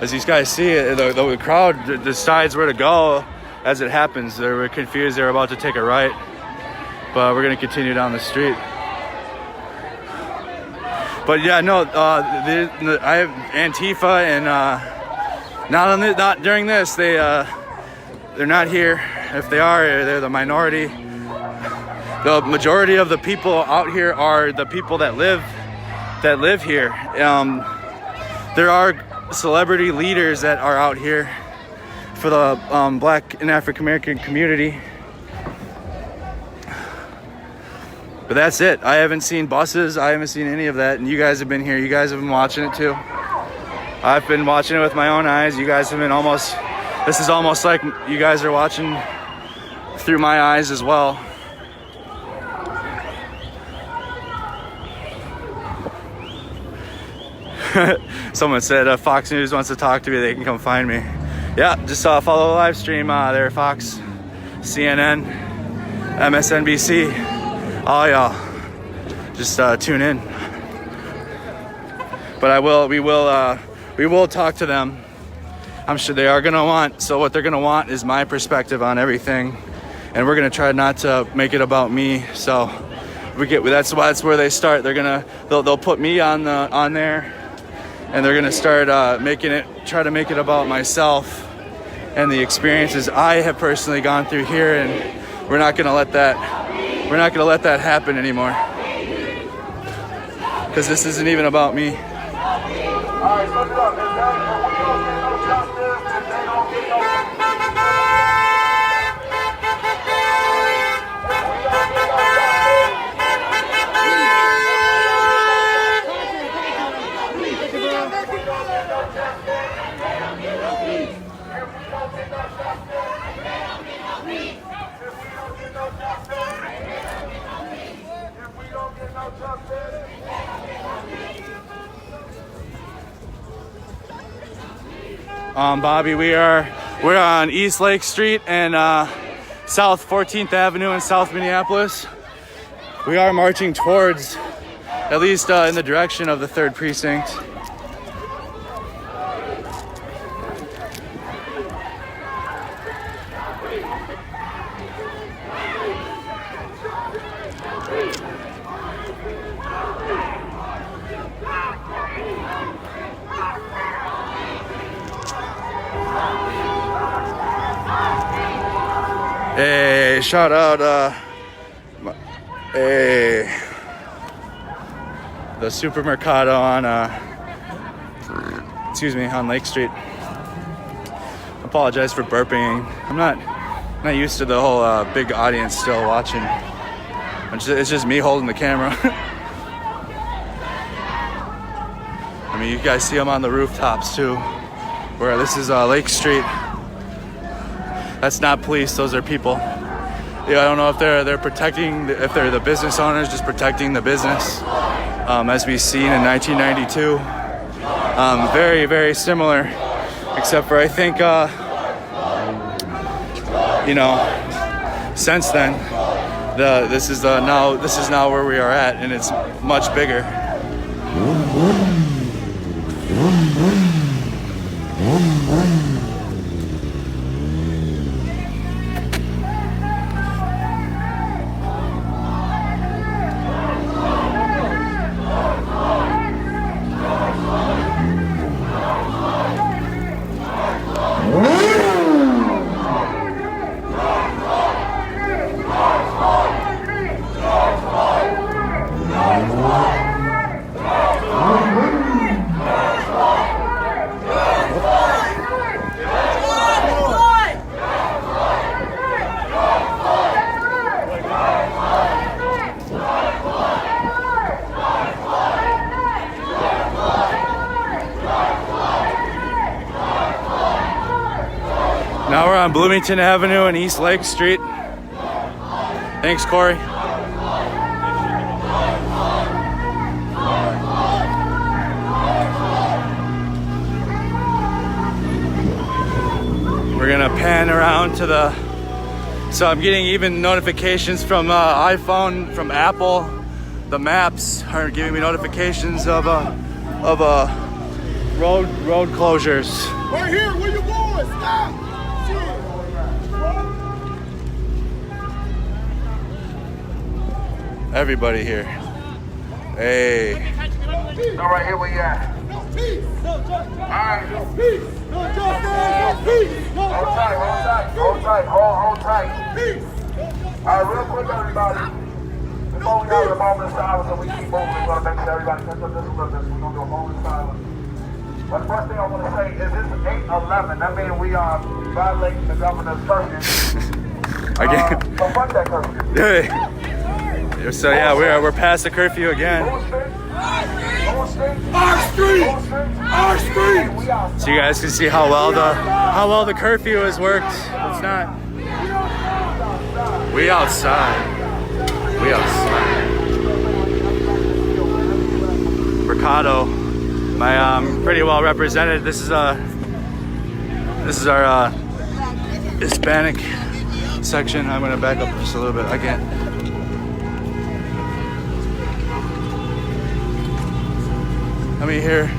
As these guys see it, the crowd decides where to go as it happens. They were confused. They're about to take a right, but we're going to continue down the street. But yeah, no, I have Antifa, and not during this. They're not here. If they are, they're the minority. The majority of the people out here are the people that live here. There are celebrity leaders that are out here for the Black and African American community. But that's it. I haven't seen buses. I haven't seen any of that. And you guys have been here. You guys have been watching it too. I've been watching it with my own eyes. You guys have been almost, this is almost like you guys are watching through my eyes as well. Someone said Fox News wants to talk to me, they can come find me. Yeah, just follow the live stream there, Fox, CNN, MSNBC, all y'all. Just tune in. But we will talk to them. I'm sure they are gonna want, so what they're gonna want is my perspective on everything. And we're gonna try not to make it about me. So that's where they start. They'll put me on there. And they're gonna start try to make it about myself and the experiences I have personally gone through here, and we're not gonna let that happen anymore. Because this isn't even about me. Bobby, we're on East Lake Street and South 14th Avenue in South Minneapolis. We are marching towards, at least in the direction of the 3rd precinct. Hey, shout out, the Supermercado on, on Lake Street. Apologize for burping. I'm not used to the whole big audience still watching. It's just me holding the camera. I mean, you guys see them on the rooftops too, where this is Lake Street. That's not police, those are people. Yeah, I don't know if they're protecting, if they're the business owners just protecting the business, as we've seen in 1992. Very, very similar, except for I think, since then, this is now where we are at, and it's much bigger. Now we're on Bloomington Avenue and East Lake Street. Thanks, Corey. We're gonna pan around to so I'm getting even notifications from iPhone, from Apple. The maps are giving me notifications of road closures. Right here, where you going? Stop! Everybody here. Hey. All right, here we are. No peace. No justice. All right. No peace. No justice. No peace. No hold tight. Hold tight. Hold tight. Hold tight. No peace. All right, real quick, everybody. Before we have a moment of silence and we keep moving, we're going to make sure everybody catch up just a little bit. We're going to do a moment of silence. But the first thing I want to say is this 8/11. That means we are violating the governor's curfew. Again. So fuck that curfew. Hey. So yeah, we're past the curfew again. Our street! Our street! So you guys can see how well the curfew has worked. It's not. We outside. We outside. Mercado, pretty well represented. This is our Hispanic section. I'm gonna back up just a little bit. I can't. I mean here.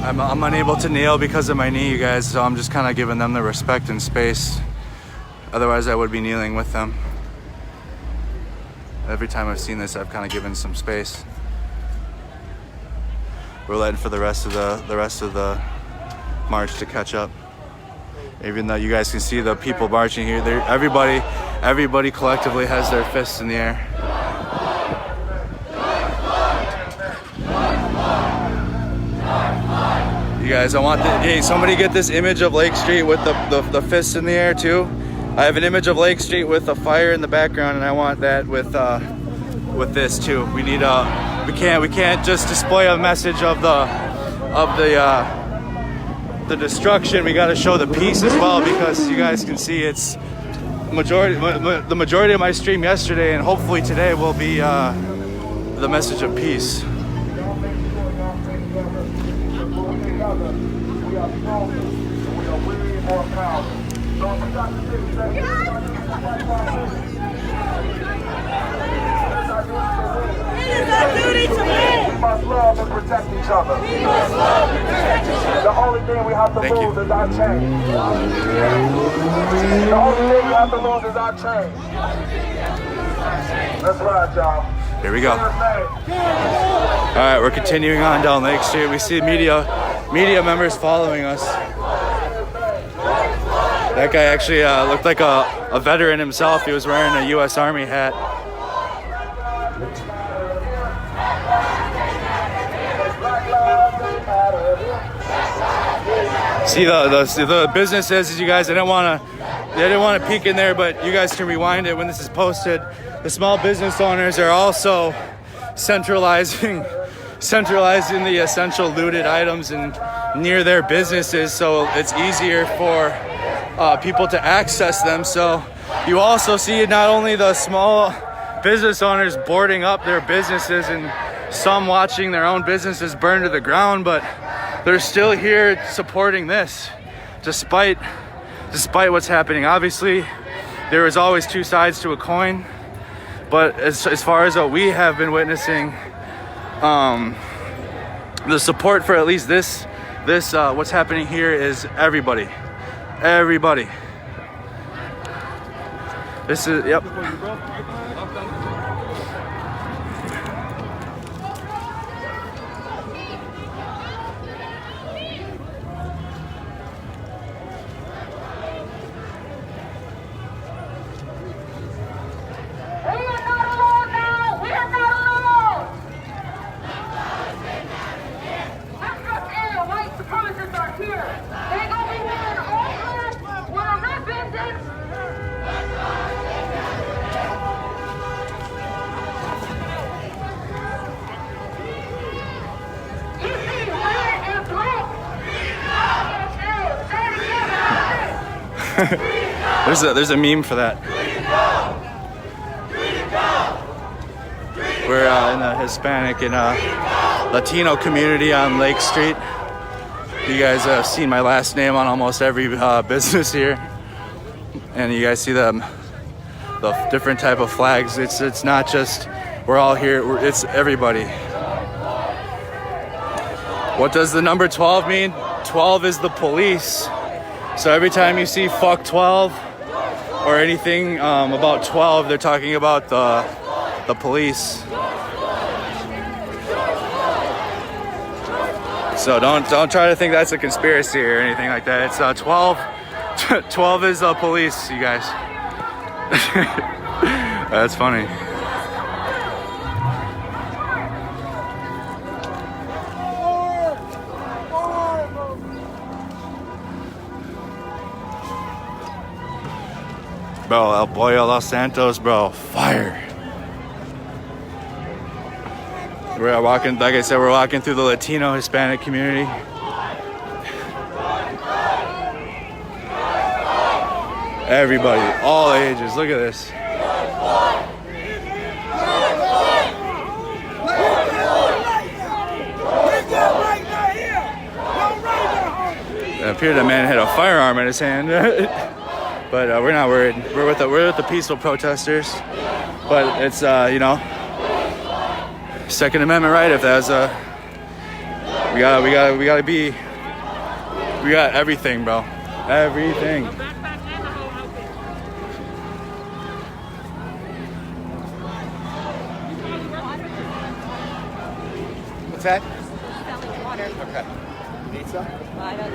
I'm unable to kneel because of my knee, you guys, so I'm just kind of giving them the respect and space. Otherwise, I would be kneeling with them. Every time I've seen this, I've kind of given some space. We're letting for the rest of the march to catch up. Even though you guys can see the people marching here, everybody collectively has their fists in the air. You guys, hey, somebody get this image of Lake Street with the fists in the air too. I have an image of Lake Street with a fire in the background, and I want that with this too. We need we can't just display a message of the destruction. We got to show the peace as well, because you guys can see it's the majority of my stream yesterday and hopefully today will be the message of peace. We are stronger. We are way more powerful. So if we got to take that, It is our duty to win. We must love and protect each other. We must love and protect each other. The only thing we have to lose is our change. The only thing we have to lose is our change. Let's ride, y'all. Here we go. All right, we're continuing on down Lake Street. We see media members following us. That guy actually looked like a veteran himself. He was wearing a U.S. Army hat. See the businesses, you guys. They didn't want to peek in there, but you guys can rewind it when this is posted. The small business owners are also centralizing the essential looted items and near their businesses, so it's easier for people to access them. So you also see not only the small business owners boarding up their businesses and some watching their own businesses burn to the ground, but they're still here supporting this despite what's happening. Obviously, there is always two sides to a coin, but as far as what we have been witnessing, the support for at least this what's happening here is everybody. This is, yep. There's a meme for that. We're in the Hispanic and Latino community on Lake Street. You guys have seen my last name on almost every business here, and you guys see the different type of flags. It's not just we're all here. It's everybody. What does the number 12 mean? 12 is the police. So every time you see fuck 12 or anything about 12, they're talking about the police. So don't try to think that's a conspiracy or anything like that. It's 12 12 is police, you guys. That's funny. Bro, El Pollo Los Santos, bro, fire. We're walking, like I said, we're walking through the Latino Hispanic community. Everybody, all ages, look at this. It appeared that man had a firearm in his hand. But we're not worried. We're with the peaceful protesters. But it's you know, Second Amendment right. If that's we got everything, bro. Everything. What's that? Selling water. Okay. Need some? Well, I don't.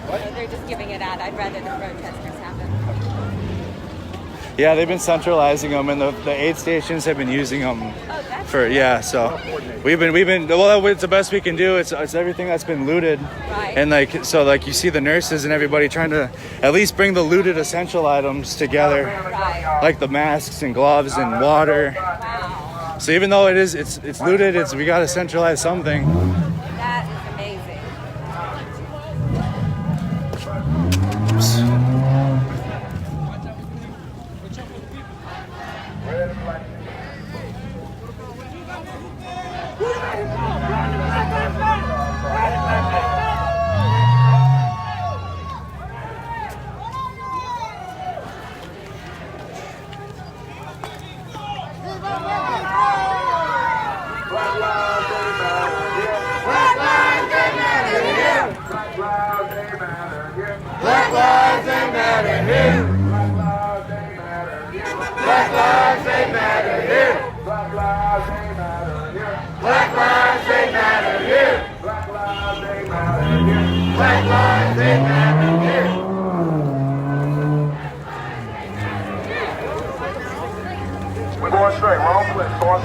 What? They're just giving it out. I'd rather the protesters have it. Yeah, they've been centralizing them, and the aid stations have been using them for So we've been. Well, it's the best we can do. It's everything that's been looted, Right. and like you see the nurses and everybody trying to at least bring the looted essential items together, Right. like the masks and gloves and water. Wow. So even though it's looted, we got to centralize something. That is amazing.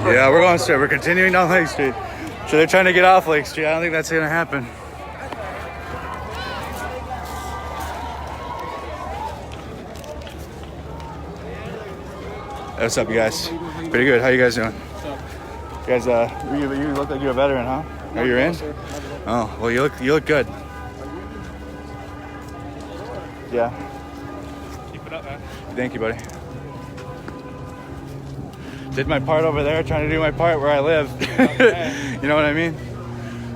Yeah, we're going straight. We're continuing down Lake Street. So they're trying to get off Lake Street. I don't think that's gonna happen. What's up, you guys? Pretty good. How you guys doing? You guys, you look like you're a veteran, huh? Are you in? Oh, well, you look good. Yeah. Keep it up, man. Thank you, buddy. Did my part over there, trying to do my part where I live. You know what I mean?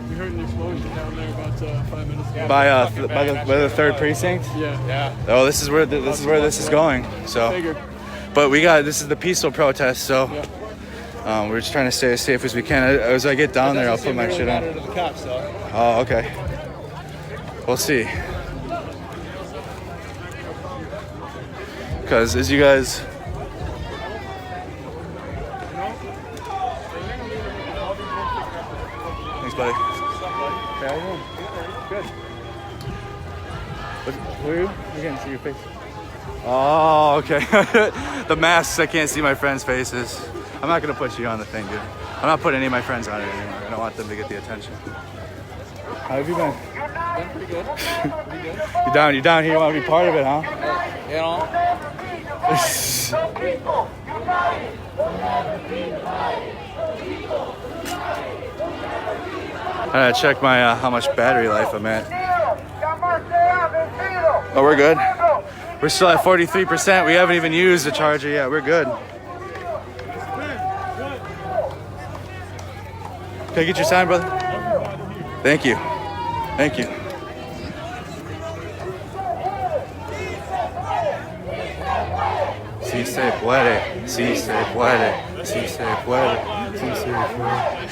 We heard an explosion down there about 5 minutes ago. By the third precinct. Yeah. Oh, this is where this is going. So, but this is the peaceful protest. So, we're just trying to stay as safe as we can. As I get down there, I'll put my shit on. Oh, okay. We'll see. Because as you guys. Thanks, buddy. How you doing? Good. Who are you? I can't see your face. Oh, okay. The masks, I can't see my friends' faces. I'm not going to put you on the thing, dude. I'm not putting any of my friends on it anymore. I don't want them to get the attention. How have you been? Been pretty good. You down here? You want to be part of it, huh? You know? I gotta check my how much battery life I'm at. Oh, we're good. We're still at 43%. We haven't even used the charger yet. We're good. Can I get your sign, brother? Thank you. Thank you. Si se puede, si se puede, si se puede, si se puede.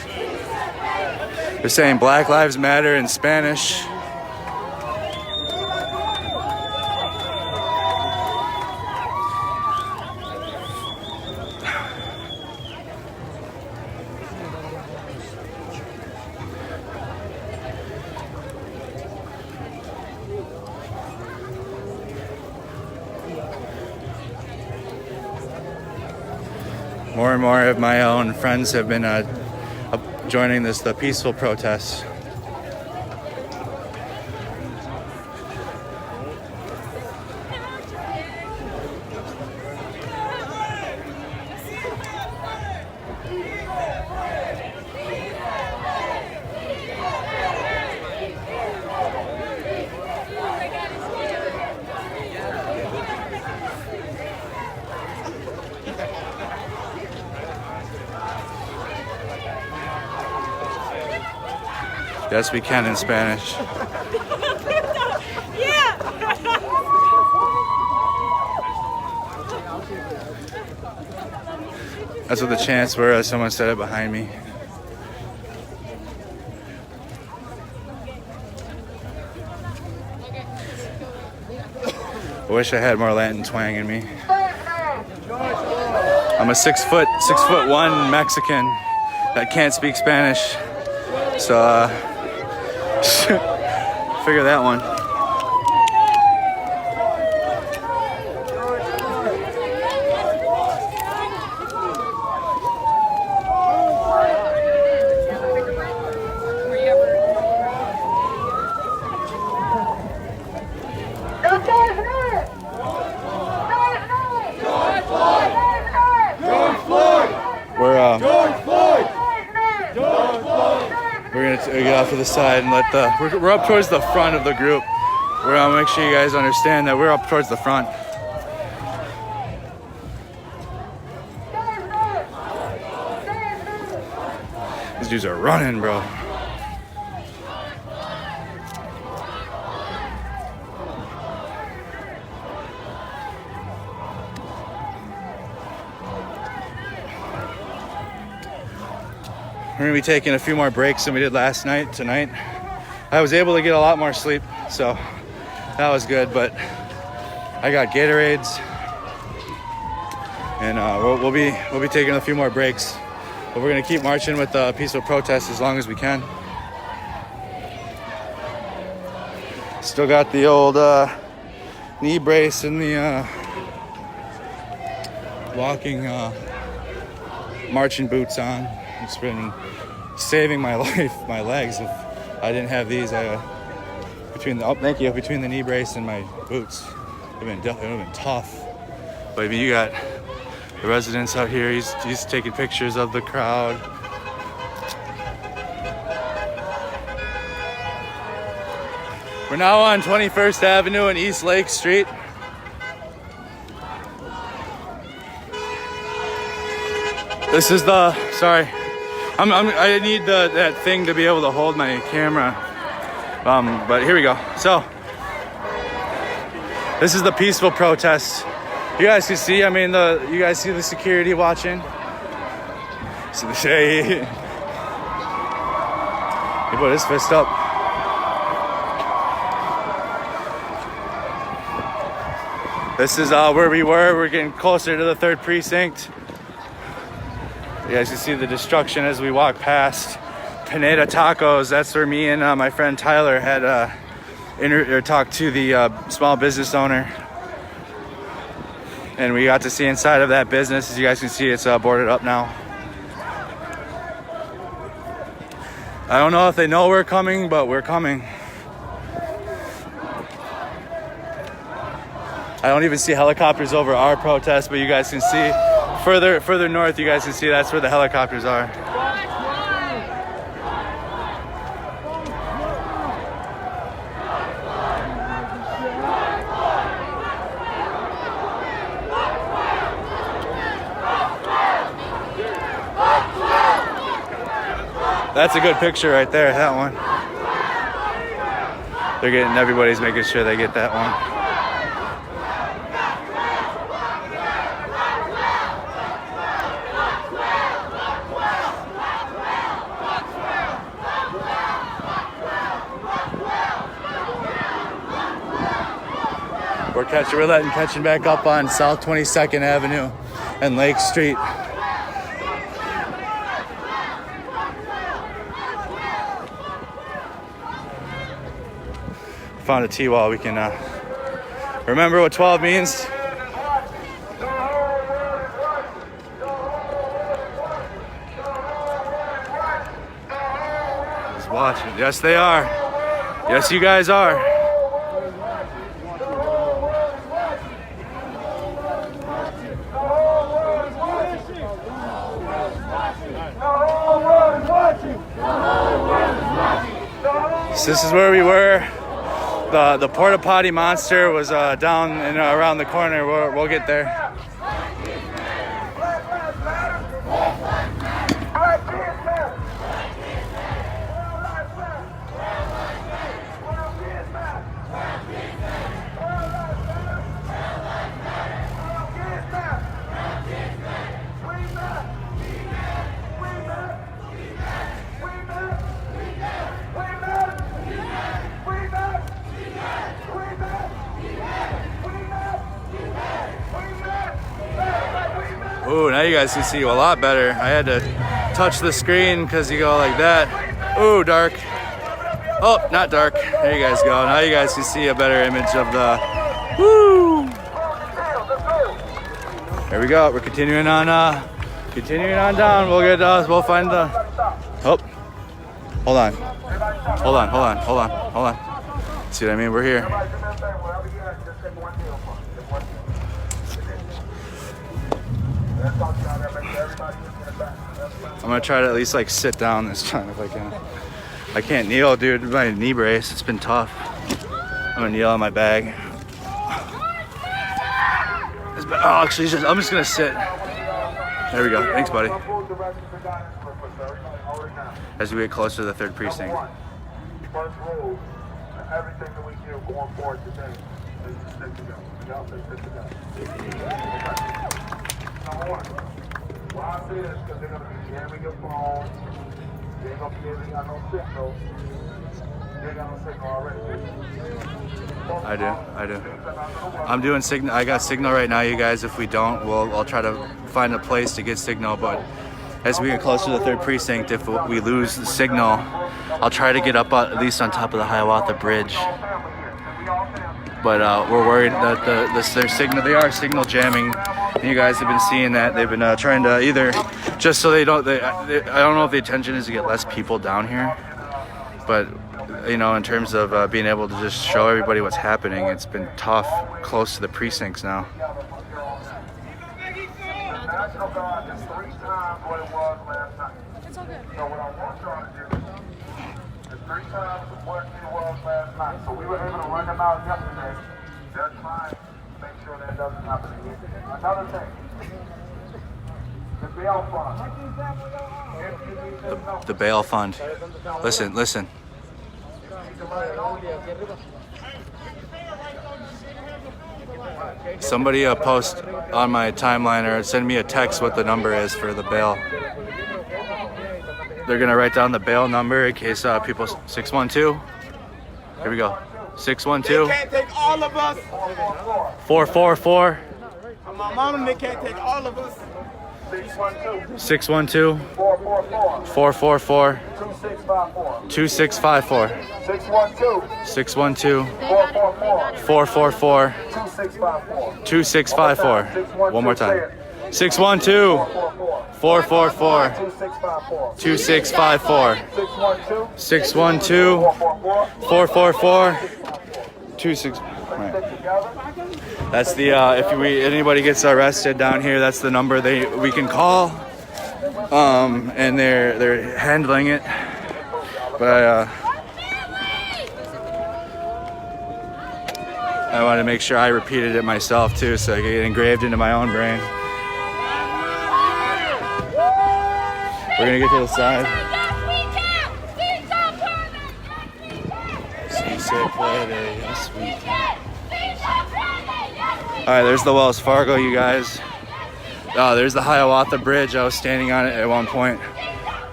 They're saying Black Lives Matter in Spanish. More and more of my own friends have been joining the peaceful protests. Yes, we can in Spanish. Yeah. That's what the chants were. Someone said it behind me. I wish I had more Latin twang in me. I'm a 6'1" Mexican that can't speak Spanish. So, figure that one. We're gonna get off to the side and let we're up towards the front of the group. We're gonna make sure you guys understand that we're up towards the front. These dudes are running, bro. We're gonna be taking a few more breaks than we did tonight. I was able to get a lot more sleep, so that was good, but I got Gatorades, and we'll be taking a few more breaks, but we're gonna keep marching with peaceful protests as long as we can. Still got the old knee brace and the walking marching boots on. It's been saving my life, my legs. If I didn't have these, between the knee brace and my boots, it would have been tough. But I mean, you got the residents out here. He's taking pictures of the crowd. We're now on 21st Avenue and East Lake Street. This is I need that thing to be able to hold my camera. But here we go. So, this is the peaceful protest. You guys can see, you guys see the security watching? So he put his fist up. This is where we were. We're getting closer to the 3rd precinct. You guys can see the destruction as we walk past Pineda Tacos. That's where me and my friend Tyler had talked to the small business owner. And we got to see inside of that business. As you guys can see, it's boarded up now. I don't know if they know we're coming, but we're coming. I don't even see helicopters over our protest, but you guys can see further north, you guys can see that's where the helicopters are. That's a good picture right there, that one. Everybody's making sure they get that one. We're catching back up on South 22nd Avenue and Lake Street. Found a T-wall. We can remember what 12 means. watching. Yes, they are. Yes, you guys are. So this is where we were. The porta potty monster was down and around the corner. We'll get there. Ooh, now you guys can see a lot better. I had to touch the screen because you go like that. Ooh, dark. Oh, not dark. There you guys go. Now you guys can see a better image of the. Woo! There we go. We're continuing on down. We'll get. We'll find the. Oh, hold on. See what I mean? We're here. I'm gonna try to at least like sit down this time if I can. I can't kneel, dude. My knee brace, it's been tough. I'm gonna kneel on my bag. Actually, I'm just gonna sit. There we go. Thanks, buddy. As we get closer to the 3rd precinct. First rule, everything that we do going forward today is to stick together. Number one. Why I say this? Because they're going to be jamming your phone. They ain't going to be able to get no signal. They got no signal already. I do. I'm doing signal. I got signal right now, you guys. If we don't, I'll try to find a place to get signal. But as we get closer to the 3rd precinct, if we lose the signal, I'll try to get up at least on top of the Hiawatha Bridge. But we're worried that their signal, they are signal jamming. And you guys have been seeing that. They've been trying to either, just so I don't know if the intention is to get less people down here. But, you know, in terms of being able to just show everybody what's happening, it's been tough close to the precincts now. National Guard is 3 times what it was last night. It's all good. So what I want y'all to do is 3 times what it was last night. So we were able to run them out yesterday. They're trying to make sure that doesn't happen again. Another thing, the bail fund. The bail fund. Listen. Somebody post on my timeline or send me a text what the number is for the bail. They're gonna write down the bail number in case people. 612. Here we go. 612. They can't take all of us. 444. My mom, they can't take all of us. 612. 444. 2654. 612. 444. 2654. One more time. 612. 444. 2654. 612. 444. 26. Right. That's the if anybody gets arrested down here, that's the number we can call. And they're handling it. But I want to make sure I repeated it myself too, so I get it engraved into my own brain. We're gonna get to the side. All right, there's the Wells Fargo, you guys. There's the Hiawatha Bridge. I was standing on it at one point.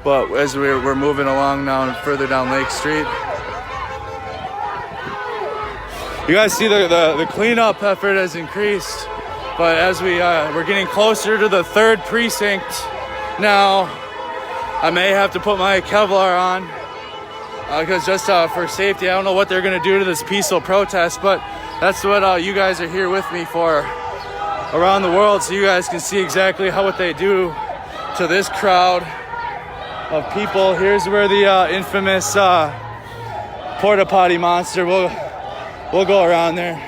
But as we're moving along now, further down Lake Street, you guys see the cleanup effort has increased. But as we're getting closer to the 3rd precinct now, I may have to put my Kevlar on because just for safety. I don't know what they're gonna do to this peaceful protest, but that's what you guys are here with me for around the world, so you guys can see exactly what they do to this crowd of people. Here's where the infamous porta potty monster will go around there.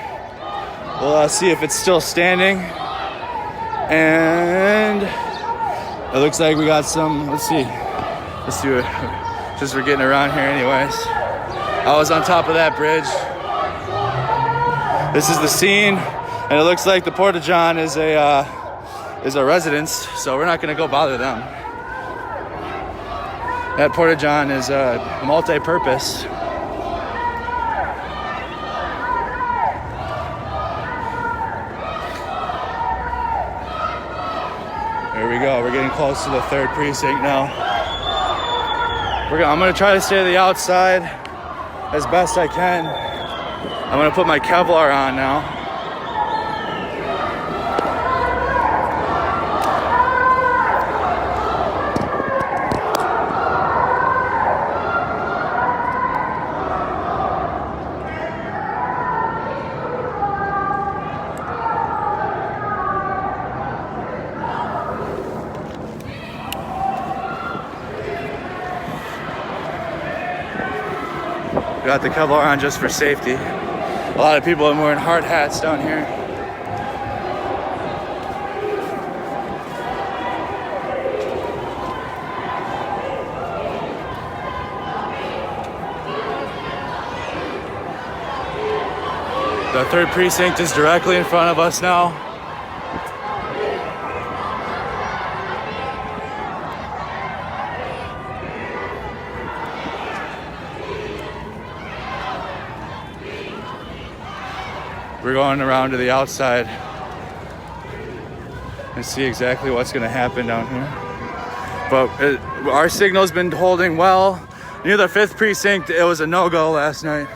We'll see if it's still standing. And it looks like we got some, let's see. Let's do it. Since we're getting around here anyways. I was on top of that bridge. This is the scene, and it looks like the Porta John is a residence, so we're not gonna go bother them. That Porta John is multi-purpose. There we go. We're getting close to the 3rd precinct now. I'm gonna try to stay to the outside as best I can. I'm gonna put my Kevlar on now. Got the Kevlar on just for safety. A lot of people are wearing hard hats down here. The 3rd precinct is directly in front of us now. We're going around to the outside and see exactly what's going to happen down here. But our signal's been holding well. Near the 5th precinct, it was a no-go last night.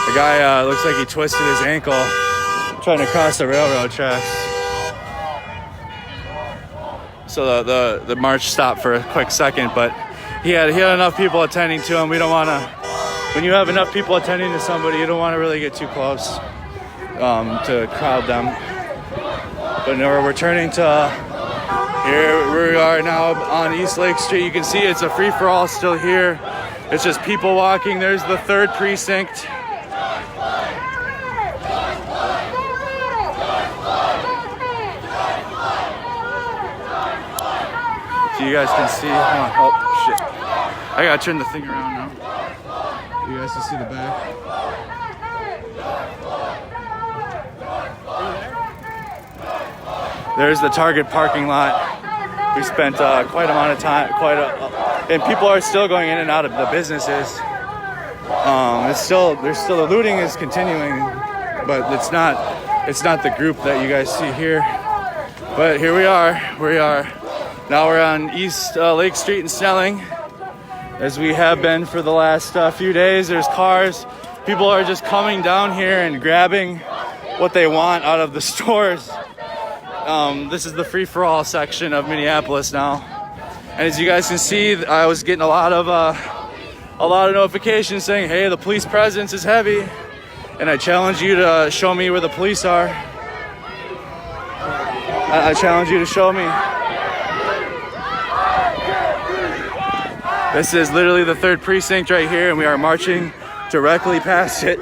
The guy looks like he twisted his ankle trying to cross the railroad tracks. So the march stopped for a quick second, but he had enough people attending to him. We don't want to, when you have enough people attending to somebody, you don't want to really get too close to crowd them. But now we're returning to here. We are now on East Lake Street. You can see it's a free-for-all still here. It's just people walking. There's the 3rd precinct. So you guys can see, oh shit. I gotta turn the thing around now. You guys can see the back. There's the Target parking lot. We spent quite amount of time, and people are still going in and out of the businesses. The looting is continuing, but it's not the group that you guys see here. But here we are. Now we're on East Lake Street in Snelling, as we have been for the last few days. There's cars. People are just coming down here and grabbing what they want out of the stores. This is the free-for-all section of Minneapolis now. And as you guys can see, I was getting a lot of notifications saying, hey, the police presence is heavy. And I challenge you to show me where the police are. I challenge you to show me. This is literally the 3rd precinct right here, and we are marching directly past it.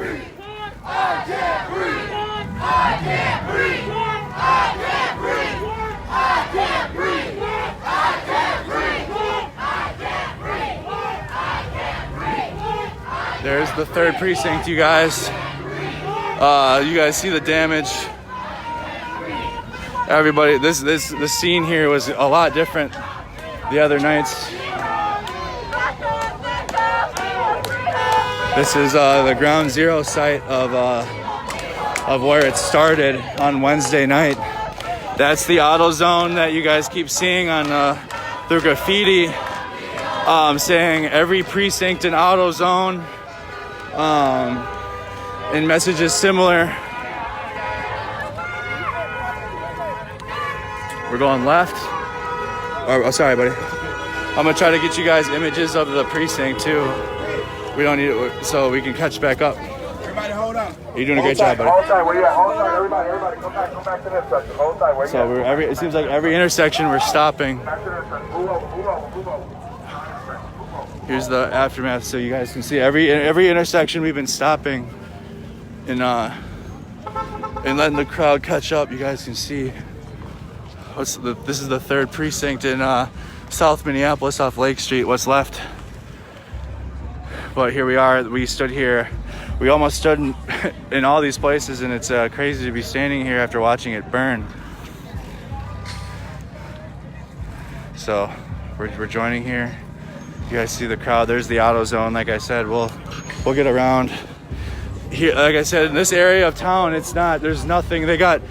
I can't breathe. I can't breathe. I can't breathe. I can't breathe. I can't breathe. I can't breathe. There's the 3rd precinct, you guys. You guys see the damage. Everybody, the scene here was a lot different the other nights. This is the ground zero site of where it started on Wednesday night. That's the auto zone that you guys keep seeing on the graffiti, saying every precinct an auto zone, and messages similar. We're going left. Oh, sorry, buddy. I'm gonna try to get you guys images of the precinct too. We don't need it, so we can catch back up. Everybody hold on. You're doing a great job, buddy. Hold tight, where you at? Hold tight, everybody, come back to this section. Hold tight, where you So at? it seems like every intersection we're stopping. Back to this section. Move over. Here's the aftermath, so you guys can see every intersection we've been stopping and letting the crowd catch up. You guys can see. This is the 3rd precinct in South Minneapolis off Lake Street. What's left? But here we are. We stood here. We almost stood in all these places, and it's crazy to be standing here after watching it burn. So we're joining here. You guys see the crowd. There's the auto zone. Like I said, we'll get around here. Like I said, in this area of town, there's nothing. They got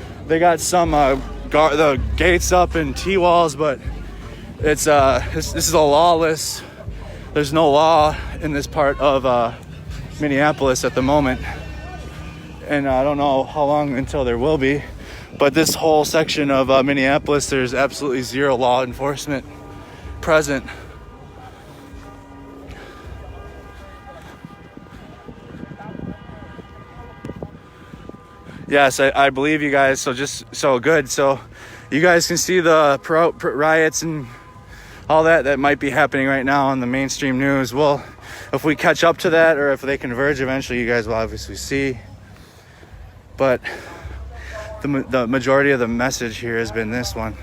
some the gates up and T-walls, but it's this is a lawless. There's no law in this part of Minneapolis at the moment, and I don't know how long until there will be. But this whole section of Minneapolis, there's absolutely zero law enforcement present. Yes, I believe you guys. So good. So you guys can see the riots and all that might be happening right now on the mainstream news. Well, if we catch up to that, or if they converge eventually, you guys will obviously see. But the majority of the message here has been this one.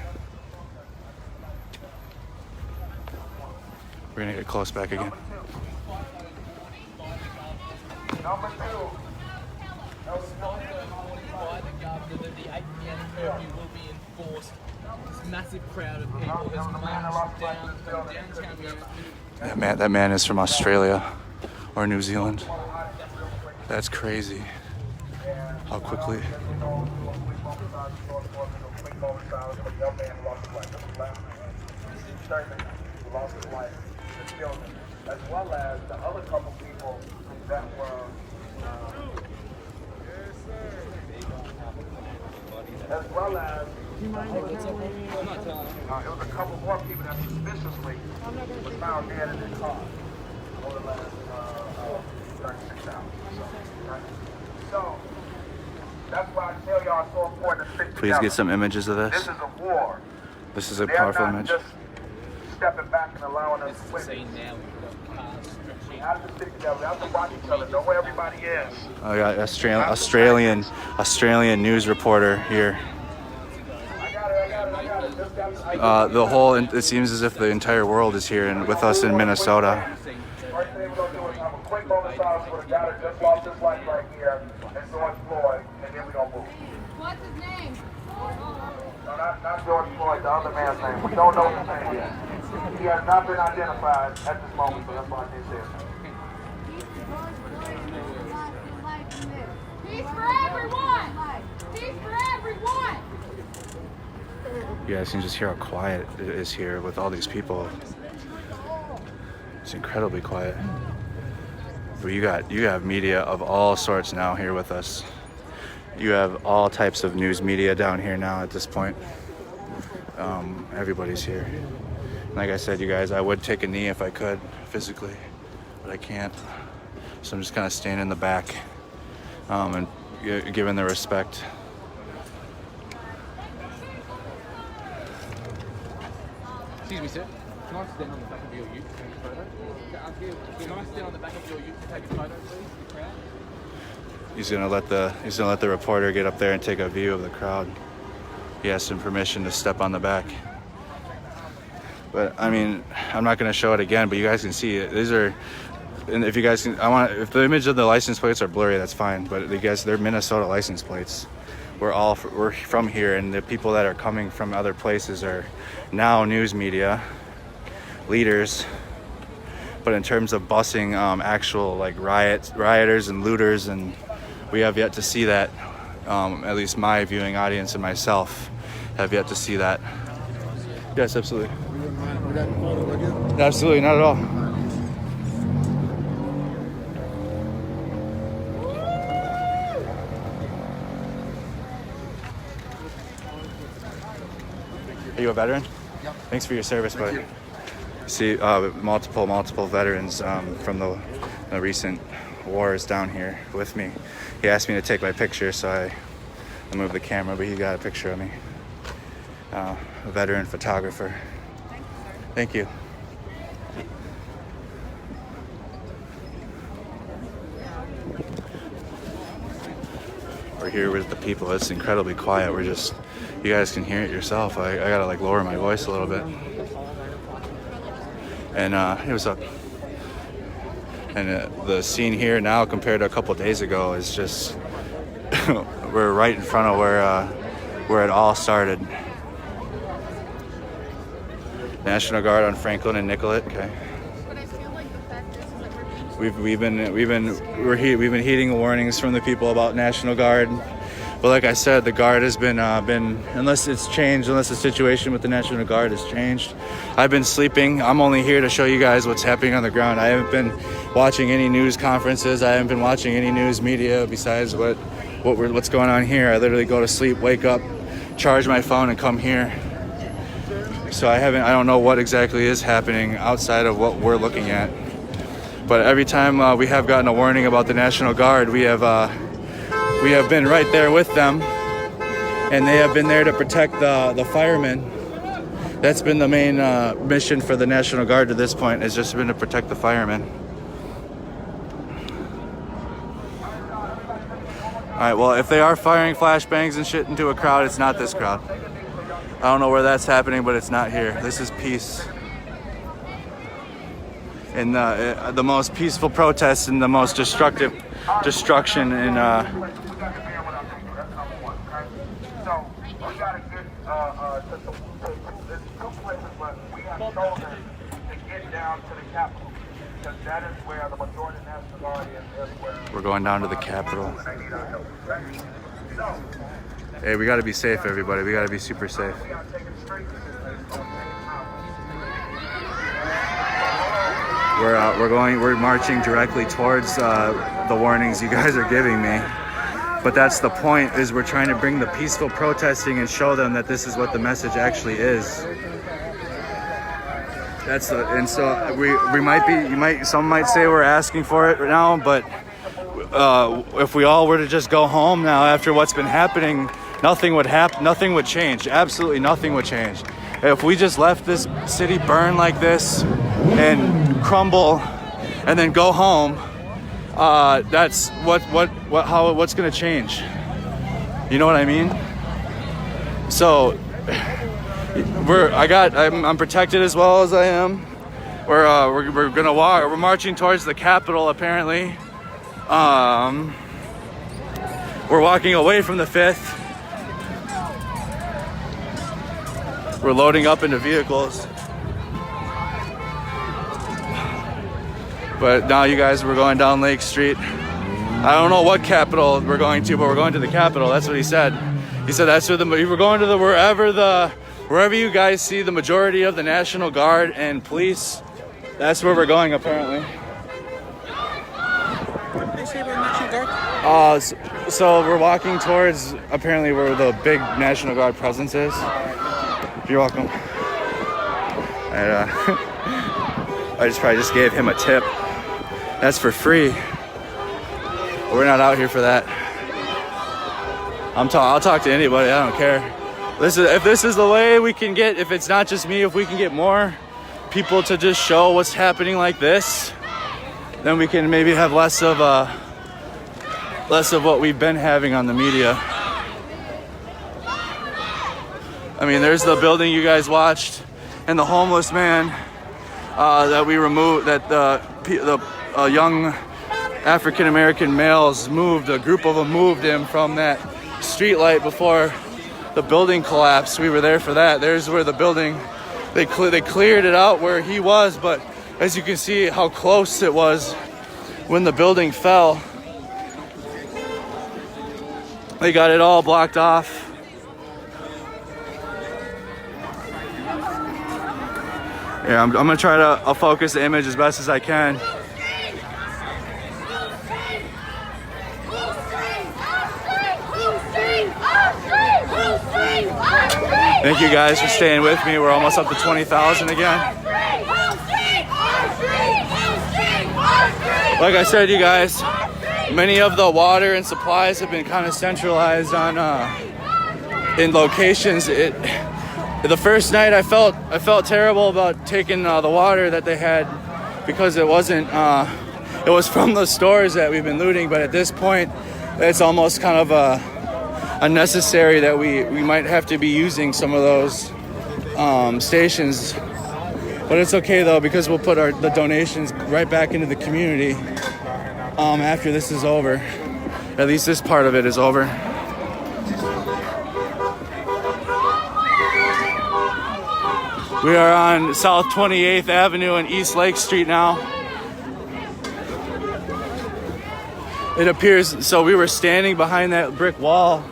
We're gonna get close back again. Number 2. That the 8 p.m. curfew will be enforced. This massive crowd of people has marched down from downtown Minneapolis. That man is from Australia or New Zealand. That's crazy. How quickly. As well as the other couple people that were as well as it was a couple more people that suspiciously was found dead in their car over the last 36 hours. So that's why I tell y'all it's so important to stick together. Please get some images of this. This is a war. This is a powerful image. Just stepping back and allowing us to win. Now we've got cars stretching. We have to stick together. We have to watch each other. Know where everybody is. Oh, yeah, Australian news reporter here. The whole, it seems as if the entire world is here and with us in Minnesota. First thing we're going to do is have a quick moment of silence for the guy that just lost his life right here and George Floyd, and then we're going to move. What's his name? No, not George Floyd, the other man's name. We don't know his name yet. He has not been identified at this moment, so that's why I can't say his name. Peace for everyone! Peace for everyone! You guys can just hear how quiet it is here with all these people. It's incredibly quiet. But you have media of all sorts now here with us. You have all types of news media down here now at this point. Everybody's here. Like I said, you guys, I would take a knee if I could physically, but I can't. So I'm just kind of staying in the back and giving the respect. Excuse me, sir. Can I stand on the back of your ute to take a photo? Can I stand on the back of your ute to take a photo, please? The crowd. He's gonna let the reporter get up there and take a view of the crowd. He asked him permission to step on the back. But I mean, I'm not gonna show it again, but you guys can see it. These are, and if you guys can, if the image of the license plates are blurry, that's fine. But you guys, they're Minnesota license plates. We're from here, and the people that are coming from other places are now news media leaders. But in terms of busing actual like rioters and looters, and we have yet to see that. At least my viewing audience and myself have yet to see that. Yes, absolutely. Absolutely, not at all. Are you a veteran? Yep. Thanks for your service, Thank buddy. you. See, multiple veterans from the recent wars down here with me. He asked me to take my picture, so I moved the camera, but he got a picture of me. A veteran photographer. Thank you. We're here with the people. It's incredibly quiet. We're just, you guys can hear it yourself. I gotta like lower my voice a little bit. And hey, what's up? And the scene here now compared to a couple days ago is just, we're right in front of where it all started. National Guard on Franklin and Nicollet. Okay. But I feel like the fact is that We've been heeding warnings from the people about National Guard, but like I said, the Guard has been unless the situation with the National Guard has changed. I've been sleeping. I'm only here to show you guys what's happening on the ground. I haven't been watching any news conferences. I haven't been watching any news media besides what's going on here. I literally go to sleep, wake up, charge my phone, and come here. So I don't know what exactly is happening outside of what we're looking at. But every time we have gotten a warning about the National Guard, we have been right there with them, and they have been there to protect the firemen. That's been the main mission for the National Guard to this point, has just been to protect the firemen. All right, well, if they are firing flashbangs and shit into a crowd, it's not this crowd. I don't know where that's happening, but it's not here. This is peace. And the most peaceful protests and the most destruction in we're going down to the Capitol. Hey, we gotta be safe, everybody. We gotta be super safe. We're marching directly towards the warnings you guys are giving me. But that's the point, is we're trying to bring the peaceful protesting and show them that this is what the message actually is. Some might say we're asking for it right now, but if we all were to just go home now after what's been happening, nothing would happen. Nothing would change. Absolutely nothing would change. If we just left this city burn like this and crumble and then go home, that's what's going to change. You know what I mean? So I'm protected as well as I am. We're gonna walk. We're marching towards the Capitol. Apparently, we're walking away from the 5th. We're loading up into vehicles. But now you guys, we're going down Lake Street. I don't know what Capitol we're going to, but we're going to the Capitol. That's what he said. He said that's where we're going to wherever you guys see the majority of the National Guard and police. That's where we're going, apparently. What did they say about National Guard? So we're walking towards apparently where the big National Guard presence is. You're welcome. And, I probably just gave him a tip. That's for free. We're not out here for that. I'll talk to anybody. I don't care. If this is the way we can get, if it's not just me, if we can get more people to just show what's happening like this, then we can maybe have less of what we've been having on the media. I mean, there's the building you guys watched, and the homeless man that we removed, that the young African-American males moved, a group of them moved him from that street light before the building collapsed. We were there for that. There's where the building, they cleared it out where he was, but as you can see how close it was when the building fell. They got it all blocked off. Yeah, I'm gonna try to focus the image as best as I can. Thank you guys for staying with me. We're almost up to 20,000 again. Like I said, you guys, many of the water and supplies have been kind of centralized on in locations. The first night I felt terrible about taking the water that they had because it wasn't it was from the stores that we've been looting, but at this point it's almost kind of unnecessary that we might have to be using some of those stations. But it's okay though, because we'll put the donations right back into the community after this is over. At least this part of it is over. We are on South 28th Avenue and East Lake Street now. It appears, so we were standing behind that brick wall.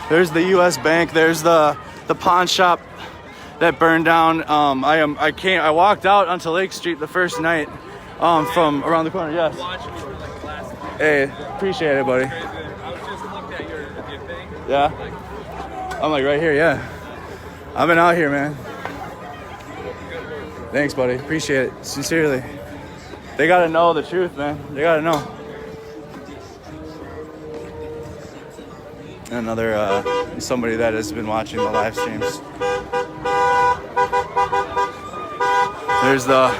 There's the US Bank, there's the pawn shop that burned down. I walked out onto Lake Street the first night from around the corner. Yes. Hey, appreciate it, buddy. I was just looked at your thing. Yeah. I'm like right here. Yeah. I've been out here, man. Thanks, buddy. Appreciate it sincerely. They gotta know the truth, man. They gotta know. Another somebody that has been watching the live streams. There's the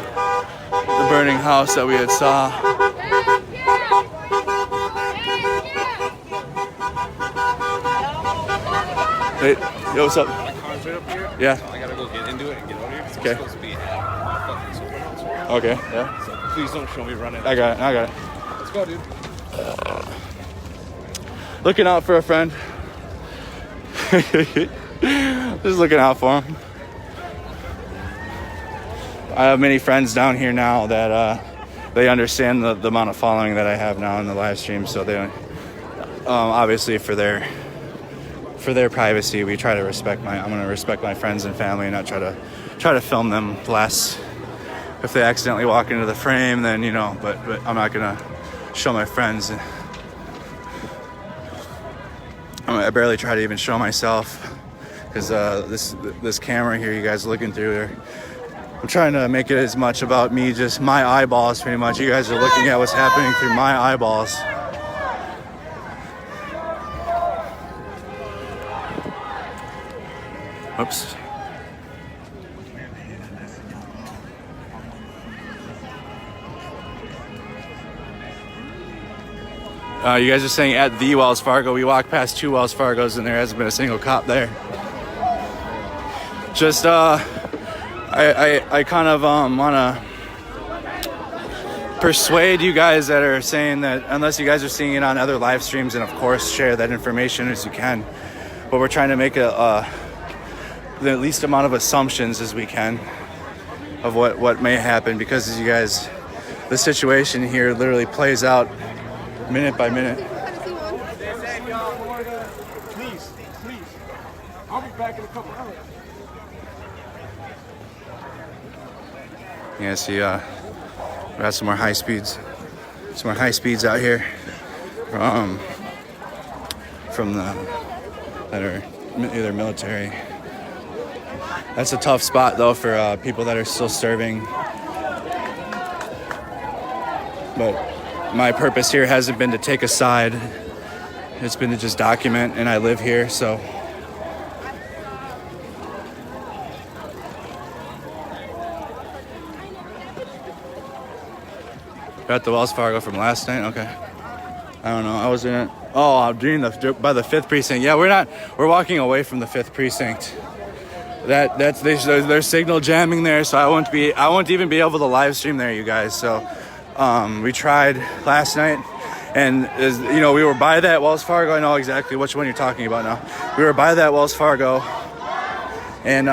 burning house that we had saw. Hey, yo, what's up? My car's right up here. Yeah. So I gotta go get into it and get over here. It's Okay. supposed to be at fucking Superhouse right now. Okay, yeah. So please don't show me running. I got it. Let's go, dude. Looking out for a friend. Just looking out for him. I have many friends down here now that they understand the amount of following that I have now in the live stream, so they obviously for their privacy, we try to respect I'm going to respect my friends and family and not try to film them less. If they accidentally walk into the frame, then but I'm not going to show my friends. I barely try to even show myself because this camera here you guys are looking through, I'm trying to make it as much about me, just my eyeballs pretty much. You guys are looking at what's happening through my eyeballs. Oops. You guys are saying at the Wells Fargo. We walked past 2 Wells Fargos and there hasn't been a single cop there. Just I kind of want to persuade you guys that are saying that unless you guys are seeing it on other live streams, and of course share that information as you can, but we're trying to make the least amount of assumptions as we can of what may happen, because as you guys, the situation here literally plays out minute by minute. Please. I'll be back in a couple hours. Yeah, see, we got some more high speeds out here from the that are either military. That's a tough spot though for people that are still serving. But my purpose here hasn't been to take a side. It's been to just document, and I live here, so. Got the Wells Fargo from last night. Okay. I don't know. I was in it. Oh, I'm doing by the 5th precinct. Yeah, we're walking away from the 5th precinct. That's there's signal jamming there, so I won't even be able to live stream there, you guys. So we tried last night, and we were by that Wells Fargo. I know exactly which one you're talking about now. We were by that Wells Fargo, and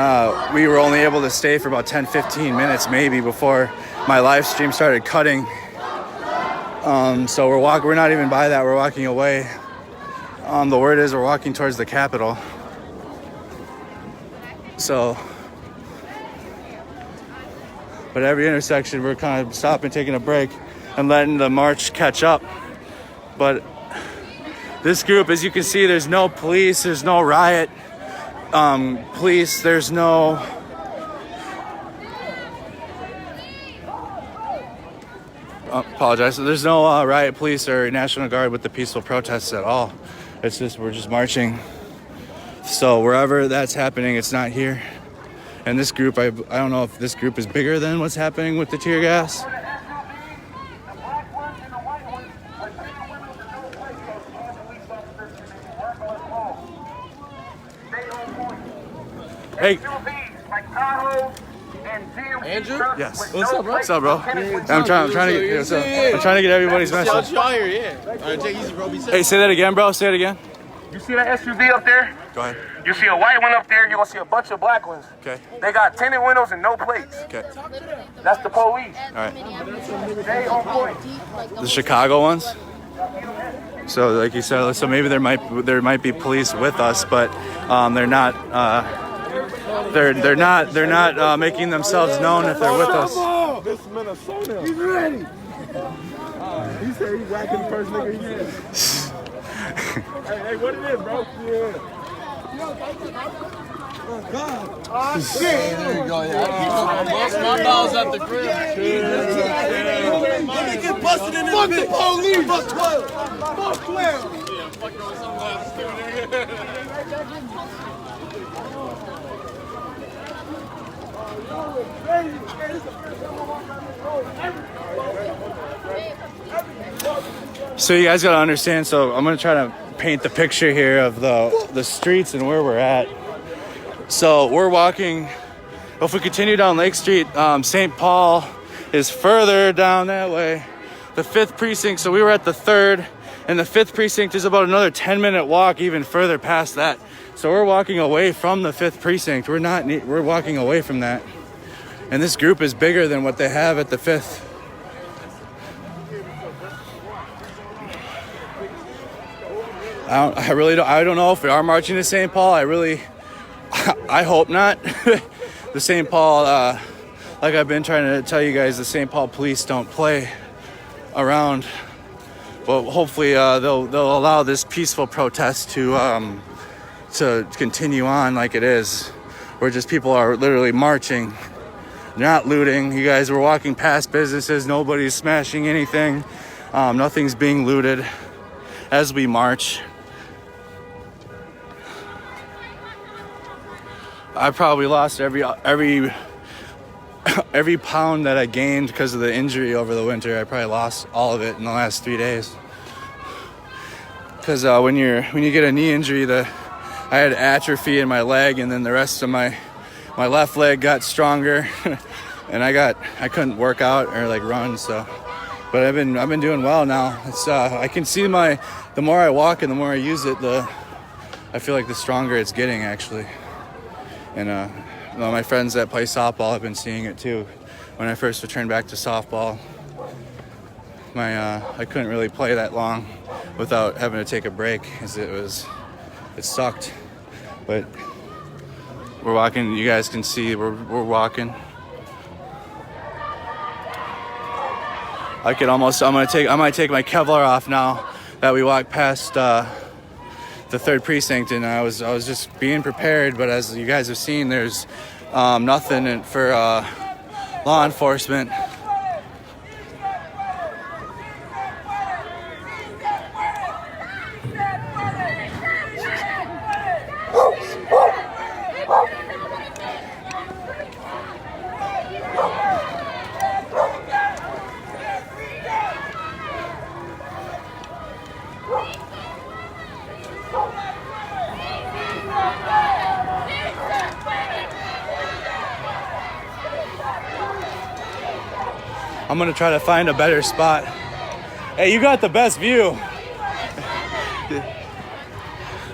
we were only able to stay for about 10-15 minutes maybe before my live stream started cutting. So we're not even by that. We're walking away. The word is we're walking towards the Capitol. So, but every intersection we're kind of stopping, taking a break, and letting the march catch up. But this group, as you can see, there's no police, there's no riot. police. There's no apologize. There's no riot police or National Guard with the peaceful protests at all. It's just we're just marching. So wherever that's happening, it's not here. And this group, I don't know if this group is bigger than what's happening with the tear gas. Hey. Andrew? Yes. What's up, bro? What's up, bro? I'm trying to get everybody's message. Y'all here, yeah. All right, take it easy, bro. Be safe. Hey, say that again, bro. Say it again. You see that SUV up there? Go ahead. You see a white one up there, you're gonna see a bunch of black ones. Okay. They got tinted windows and no plates. Okay. That's the police. All right. They on point. The Chicago ones. So, like you said, so maybe there might be police with us, but they're not. They're not making themselves known if they're with us. This Minnesota. He's ready. He said he's whacking the first nigga he is. Hey, what it is, bro? Yeah. Oh, God. Shit. There you go, yeah. My balls at the crib. Let me get busted in this bitch. Fuck the police. Fuck 12. Fuck 12. Yeah, fuck your sunglasses, too. So you guys gotta understand. So I'm gonna try to paint the picture here of the streets and where we're at. So we're walking. If we continue down Lake Street, St. Paul is further down that way. The 5th precinct. So we were at the 3rd, and the 5th precinct is about another 10-minute walk, even further past that. So we're walking away from the 5th precinct. We're walking away from that. And this group is bigger than what they have at the 5th. I don't know if we are marching to St. Paul. I hope not. The St. Paul, like I've been trying to tell you guys, the St. Paul police don't play around. But hopefully they'll allow this peaceful protest to continue on like it is, where just people are literally marching. They're not looting. You guys were walking past businesses. Nobody's smashing anything. Nothing's being looted as we march. I probably lost every pound that I gained because of the injury over the winter. I probably lost all of it in the last 3 days. Because when you get a knee injury, I had atrophy in my leg, and then the rest of my left leg got stronger, and I couldn't work out or like run. So, but I've been doing well now. It's I can see the more I walk and the more I use it, I feel like the stronger it's getting actually. And my friends that play softball have been seeing it too. When I first returned back to softball, I couldn't really play that long without having to take a break, as it sucked. But we're walking. You guys can see we're walking. I might take my Kevlar off now that we walked past the 3rd precinct, and I was just being prepared. But as you guys have seen, there's nothing for law enforcement. I'm gonna try to find a better spot. Hey, you got the best view.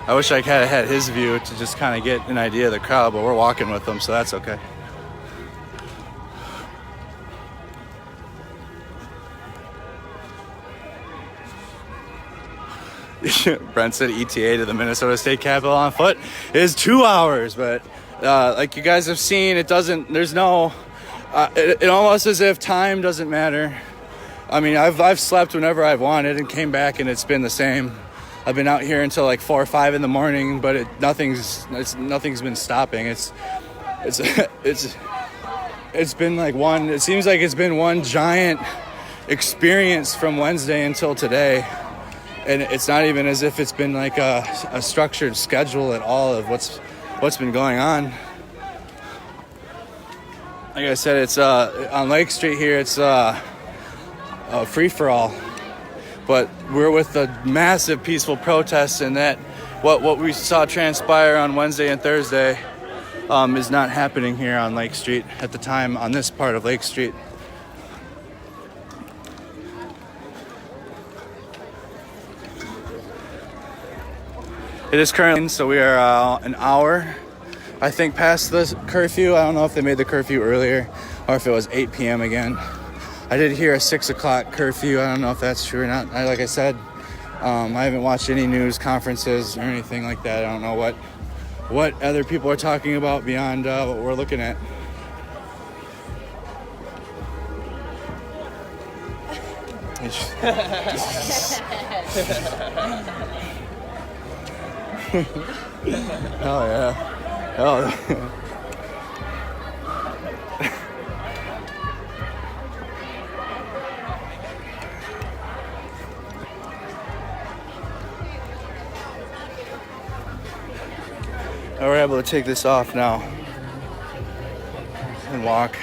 I wish I had his view to just kind of get an idea of the crowd, but we're walking with them, so that's okay. Brent said ETA to the Minnesota State Capitol on foot is 2 hours, but like you guys have seen, there's no, it almost as if time doesn't matter. I mean, I've slept whenever I've wanted and came back and it's been the same. I've been out here until like 4 or 5 in the morning, but nothing's been stopping. It's been like it seems like it's been one giant experience from Wednesday until today. And it's not even as if it's been like a structured schedule at all of what's been going on. Like I said, it's on Lake Street here, it's a free-for-all. But we're with the massive peaceful protests, and that what we saw transpire on Wednesday and Thursday is not happening here on Lake Street at the time, on this part of Lake Street. It is currently, so we are an hour, I think, past the curfew. I don't know if they made the curfew earlier or if it was 8 p.m. again. I did hear a 6 o'clock curfew. I don't know if that's true or not. Like I said, I haven't watched any news conferences or anything like that. I don't know what other people are talking about beyond what we're looking at. Oh yeah. Oh. We're able to take this off now and walk.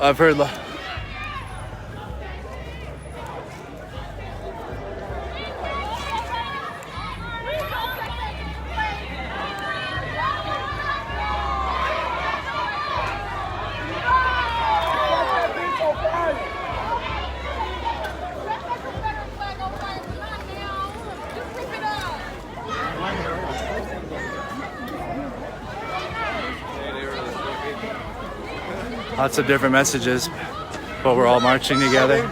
I've heard. Lots of different messages, but we're all marching together.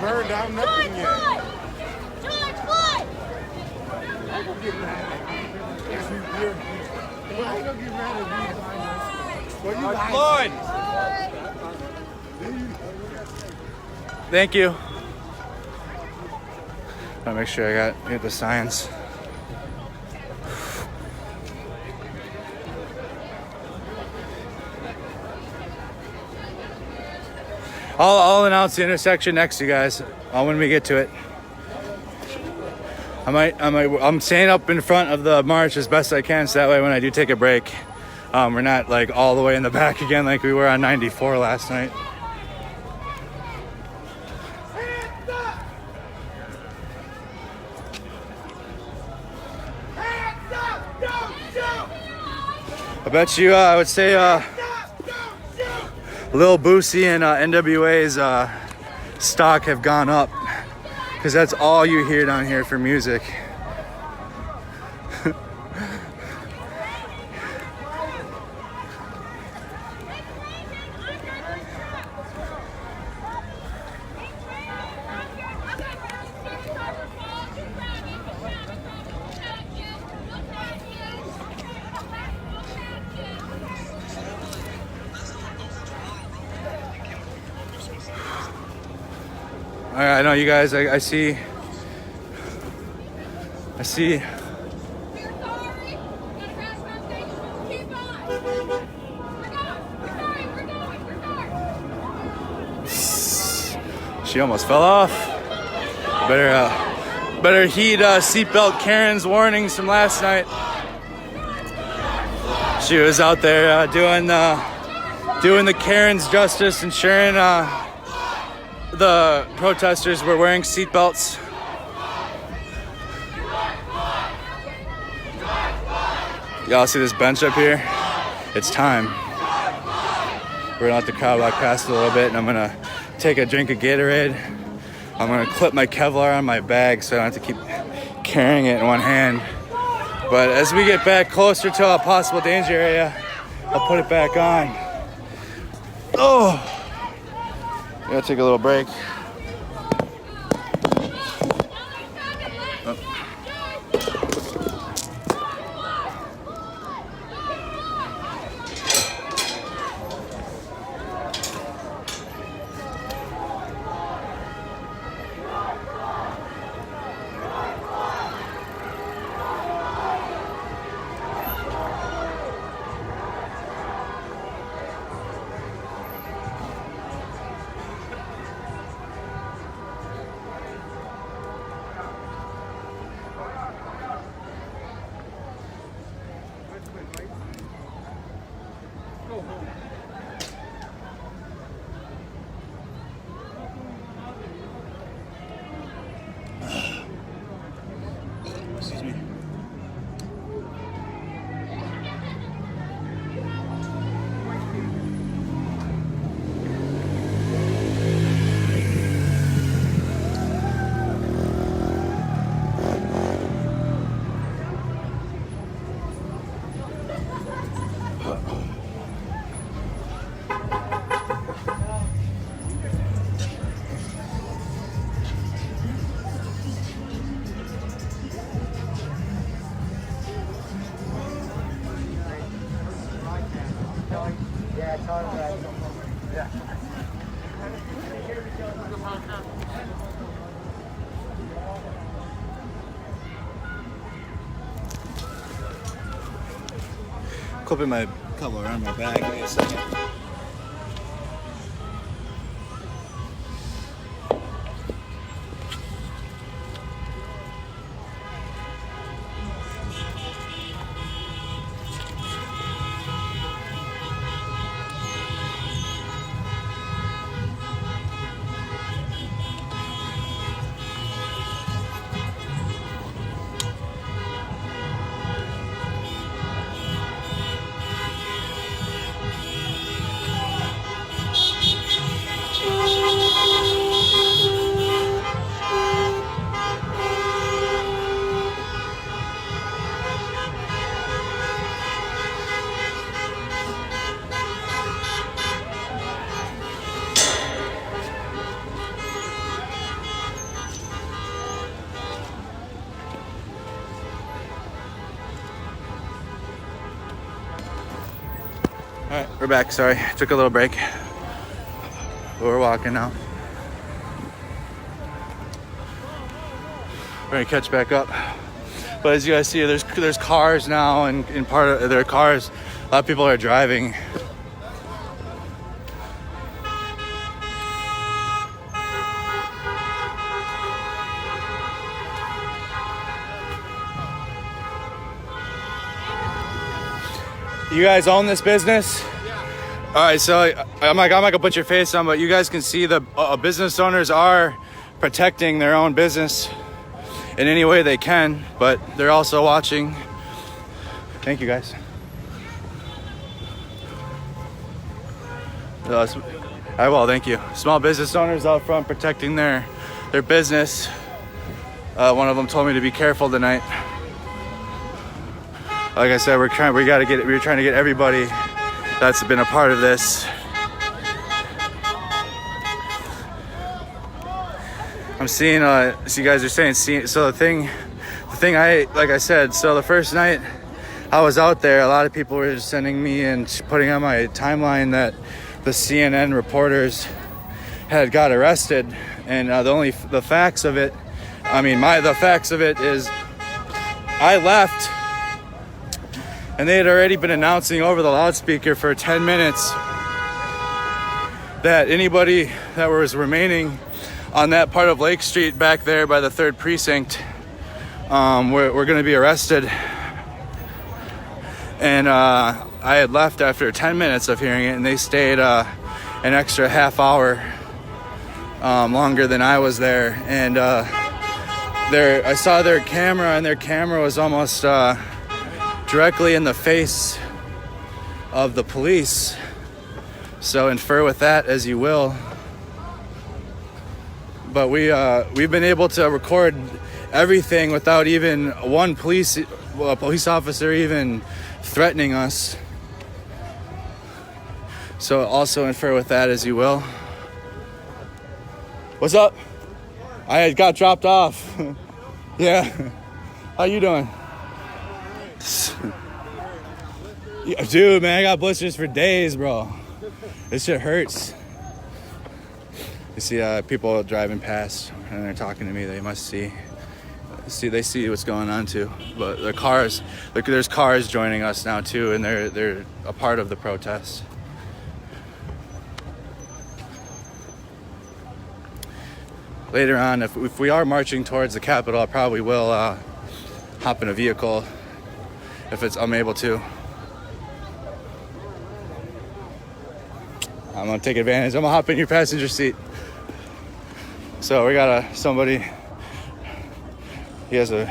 Floyd! Thank you. Gotta make sure I get the signs. I'll announce the intersection next to you guys when we get to it. I'm staying up in front of the march as best I can, so that way when I do take a break, we're not like all the way in the back again like we were on 94 last night. I bet you, I would say, Lil Boosie and NWA's stock have gone up, because that's all you hear down here for music. I know you guys, I see. She almost fell off. Better Better heed seatbelt Karen's warnings from last night. She was out there doing the Karen's justice, ensuring the protesters were wearing seatbelts. Y'all see this bench up here? It's time. We're gonna let the crowd walk past a little bit, and I'm gonna take a drink of Gatorade. I'm gonna clip my Kevlar on my bag so I don't have to keep carrying it in one hand. But as we get back closer to a possible danger area, I'll put it back on. Oh, gotta take a little break. Excuse me. Clipping my cover around my bag. Wait a second. All right, we're back. Sorry, took a little break. We're walking now. We're gonna catch back up. But as you guys see, there's cars now, and in part of their cars, a lot of people are driving. You guys own this business? Yeah. All right, so I'm not gonna put your face on, but you guys can see the business owners are protecting their own business in any way they can, but they're also watching. Thank you, guys. I will, thank you. Small business owners out front protecting their business. One of them told me to be careful tonight. Like I said, we're trying to get everybody that's been a part of this. I'm seeing, so you guys are saying, so the thing like I said, so the first night I was out there, a lot of people were just sending me and putting on my timeline that the CNN reporters had got arrested, and the facts of it, the facts of it is I left, and they had already been announcing over the loudspeaker for 10 minutes that anybody that was remaining on that part of Lake Street back there by the 3rd precinct we're going to be arrested. And I had left after 10 minutes of hearing it, and they stayed an extra half hour longer than I was there. And I saw their camera, and their camera was almost directly in the face of the police. So infer with that as you will. But we've been able to record everything without even one police officer even threatening us. So also infer with that as you will. What's up? I got dropped off. Yeah. How you doing? Yeah, dude, man, I got blisters for days, bro. This shit hurts. You see people driving past and they're talking to me. They must see what's going on too. But there's cars joining us now too, and they're a part of the protest. Later on, if we are marching towards the Capitol, I probably will hop in a vehicle if I'm able to. I'm gonna take advantage. I'm gonna hop in your passenger seat. So we got somebody. He has a.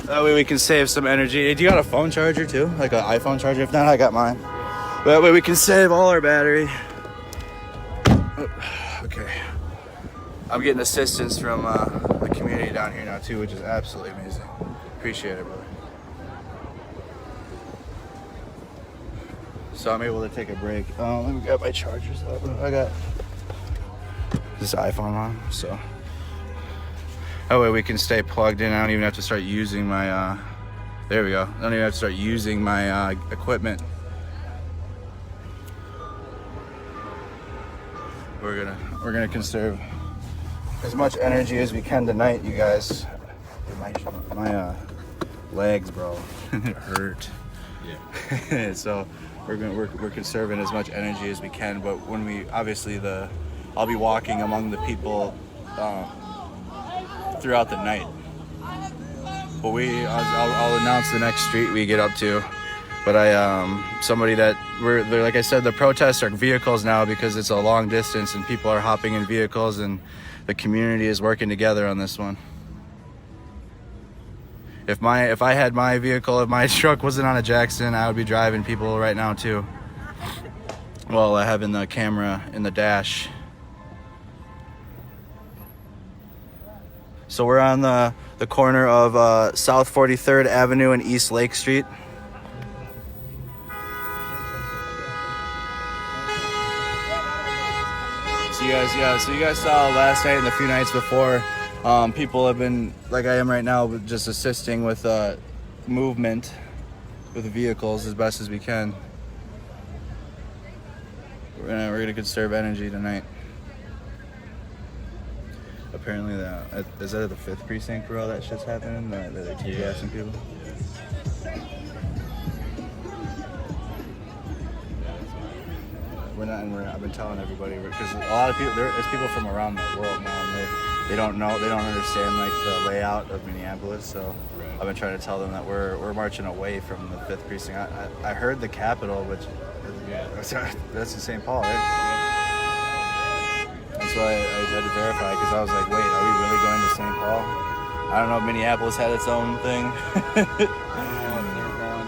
That way we can save some energy. Do you got a phone charger too? Like an iPhone charger? If not, I got mine. That way we can save all our battery. Okay. I'm getting assistance from the community down here now too, which is absolutely amazing. Appreciate it, brother. So I'm able to take a break. Let me grab my chargers up. I got this iPhone on, so that way we can stay plugged in. I don't even have to start using my there we go. I don't even have to start using my equipment. We're gonna conserve as much energy as we can tonight, you guys. My legs, bro, it hurt. Yeah. So we're conserving as much energy as we can, but when we obviously I'll be walking among the people throughout the night. But I'll announce the next street we get up to. But like I said, the protests are vehicles now because it's a long distance and people are hopping in vehicles and the community is working together on this one. If I had my vehicle, if my truck wasn't on a Jackson, I would be driving people right now too. Well, having the camera in the dash. So we're on the corner of South 43rd Avenue and East Lake Street. So you guys saw last night and the few nights before, people have been, like I am right now, just assisting with movement with the vehicles as best as we can. We're gonna conserve energy tonight. Apparently, is that the 5th precinct where all that shit's happening? That they're tear-gassing people? I've been telling everybody, because a lot of people, there's people from around the world now, and they don't understand like the layout of Minneapolis. So I've been trying to tell them that we're marching away from the 5th precinct. I heard the Capitol, which that's in St. Paul, right? That's why I had to verify, because I was like, wait, are we really going to St. Paul? I don't know if Minneapolis had its own thing.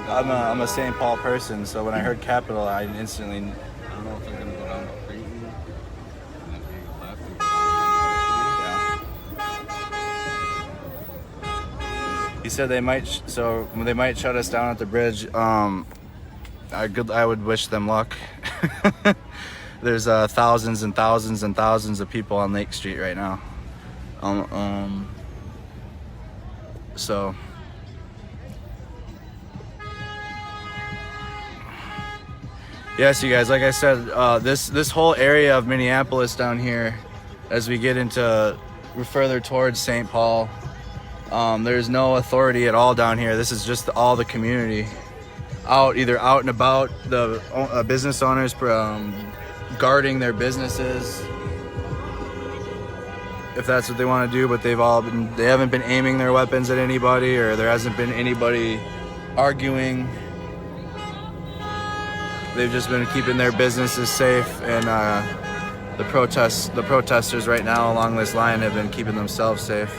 I'm a St. Paul person, so when I heard Capitol, I instantly. I don't know if they're gonna go down to Creighton. He said they might shut us down at the bridge. I would wish them luck. There's thousands and thousands and thousands of people on Lake Street right now. So yes, you guys, like I said, this whole area of Minneapolis down here, as we get into further towards St. Paul, there's no authority at all down here. This is just all the community either out and about, the business owners guarding their businesses. if that's what they want to do, but they haven't been aiming their weapons at anybody, or there hasn't been anybody arguing. They've just been keeping their businesses safe, and the protesters right now along this line have been keeping themselves safe.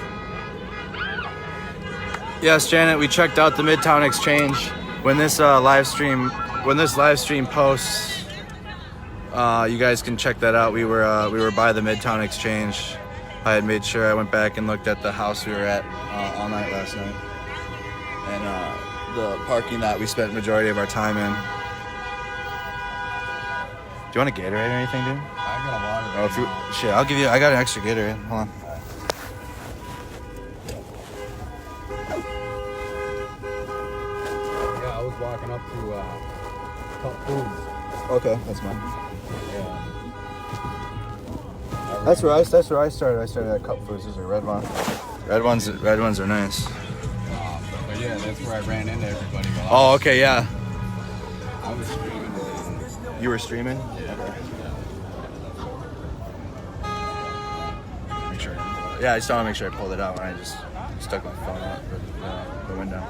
Yes, Janet, we checked out the Midtown Exchange. When this live stream posts, you guys can check that out. We were by the Midtown Exchange. I had made sure I went back and looked at the house we were at all night last night, and the parking lot we spent the majority of our time in. Do you want a Gatorade or anything, dude? I got a water. Oh, shit, I'll give you. I got an extra Gatorade. Hold on. Yeah, I was walking up to Cup Foods. Okay, that's mine. Yeah. That's where I started. I started at Cup Foods. Those are red ones. Red ones are nice. But yeah, that's where I ran into everybody. Oh, okay, yeah. I was streaming. You were streaming? Yeah. Okay. Make sure. Yeah, I just want to make sure I pulled it out when I just stuck my phone out the window.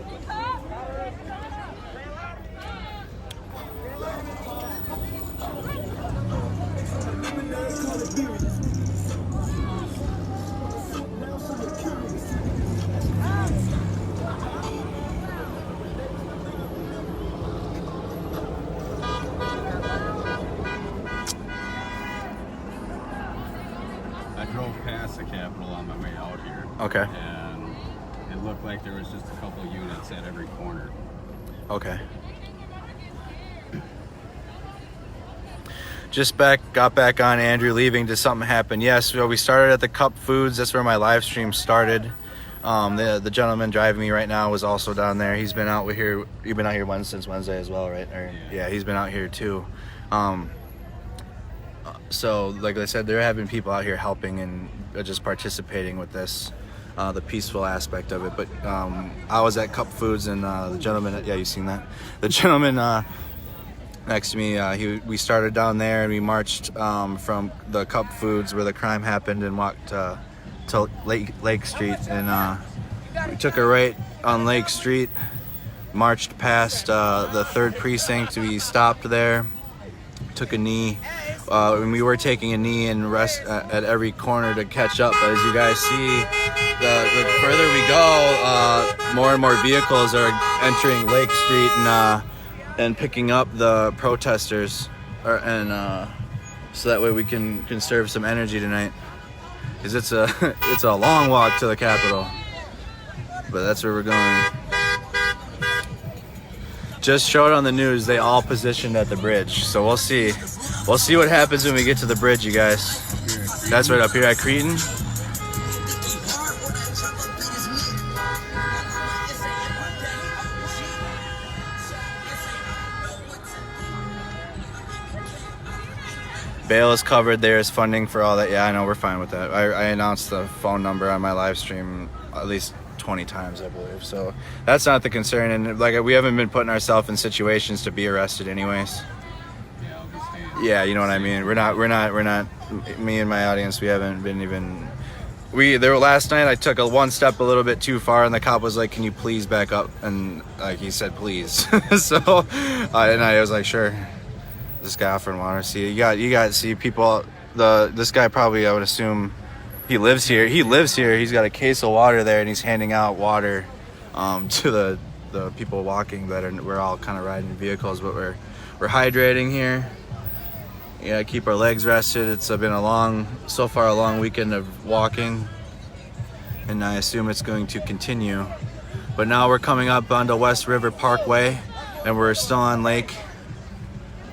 I drove past the Capitol on my way out here. Okay. And it looked like there was just a couple units at every corner. Okay. Got back on Andrew leaving. Did something happen? Yes, so we started at the Cup Foods. That's where my live stream started. The gentleman driving me right now was also down there. He's been out here. You've been out here since Wednesday as well, right? Yeah, he's been out here too. So, like I said, there have been people out here helping and just participating with this, the peaceful aspect of it. But I was at Cup Foods, and the gentleman, yeah, you've seen that. The gentleman next to me, we started down there, and we marched from the Cup Foods where the crime happened and walked to Lake Street. And we took a right on Lake Street, marched past the 3rd precinct. We stopped there, took a knee. And we were taking a knee and rest at every corner to catch up. But as you guys see, the further we go, more and more vehicles are entering Lake Street and picking up the protesters, so that way we can conserve some energy tonight. Because it's a long walk to the Capitol, but that's where we're going. Just showed on the news they all positioned at the bridge, so we'll see. We'll see what happens when we get to the bridge, you guys. That's right up here at Cretin. Bail is covered. There's funding for all that. Yeah, I know, we're fine with that. I announced the phone number on my live stream at least 20 times, I believe. So that's not the concern. And like, we haven't been putting ourselves in situations to be arrested anyways. Yeah, you know what I mean. We're not. Me and my audience, we haven't been even. Last night I took one step a little bit too far, and the cop was like, "Can you please back up?" And like he said, "Please." So, and I was like, "Sure." This guy offering water. See, you got see people. This guy probably, I would assume, he lives here. He's got a case of water there, and he's handing out water to the people walking we're all kind of riding vehicles, but we're hydrating here. Yeah, keep our legs rested. It's been a long weekend of walking, and I assume it's going to continue. But now we're coming up onto West River Parkway, and we're still on Lake.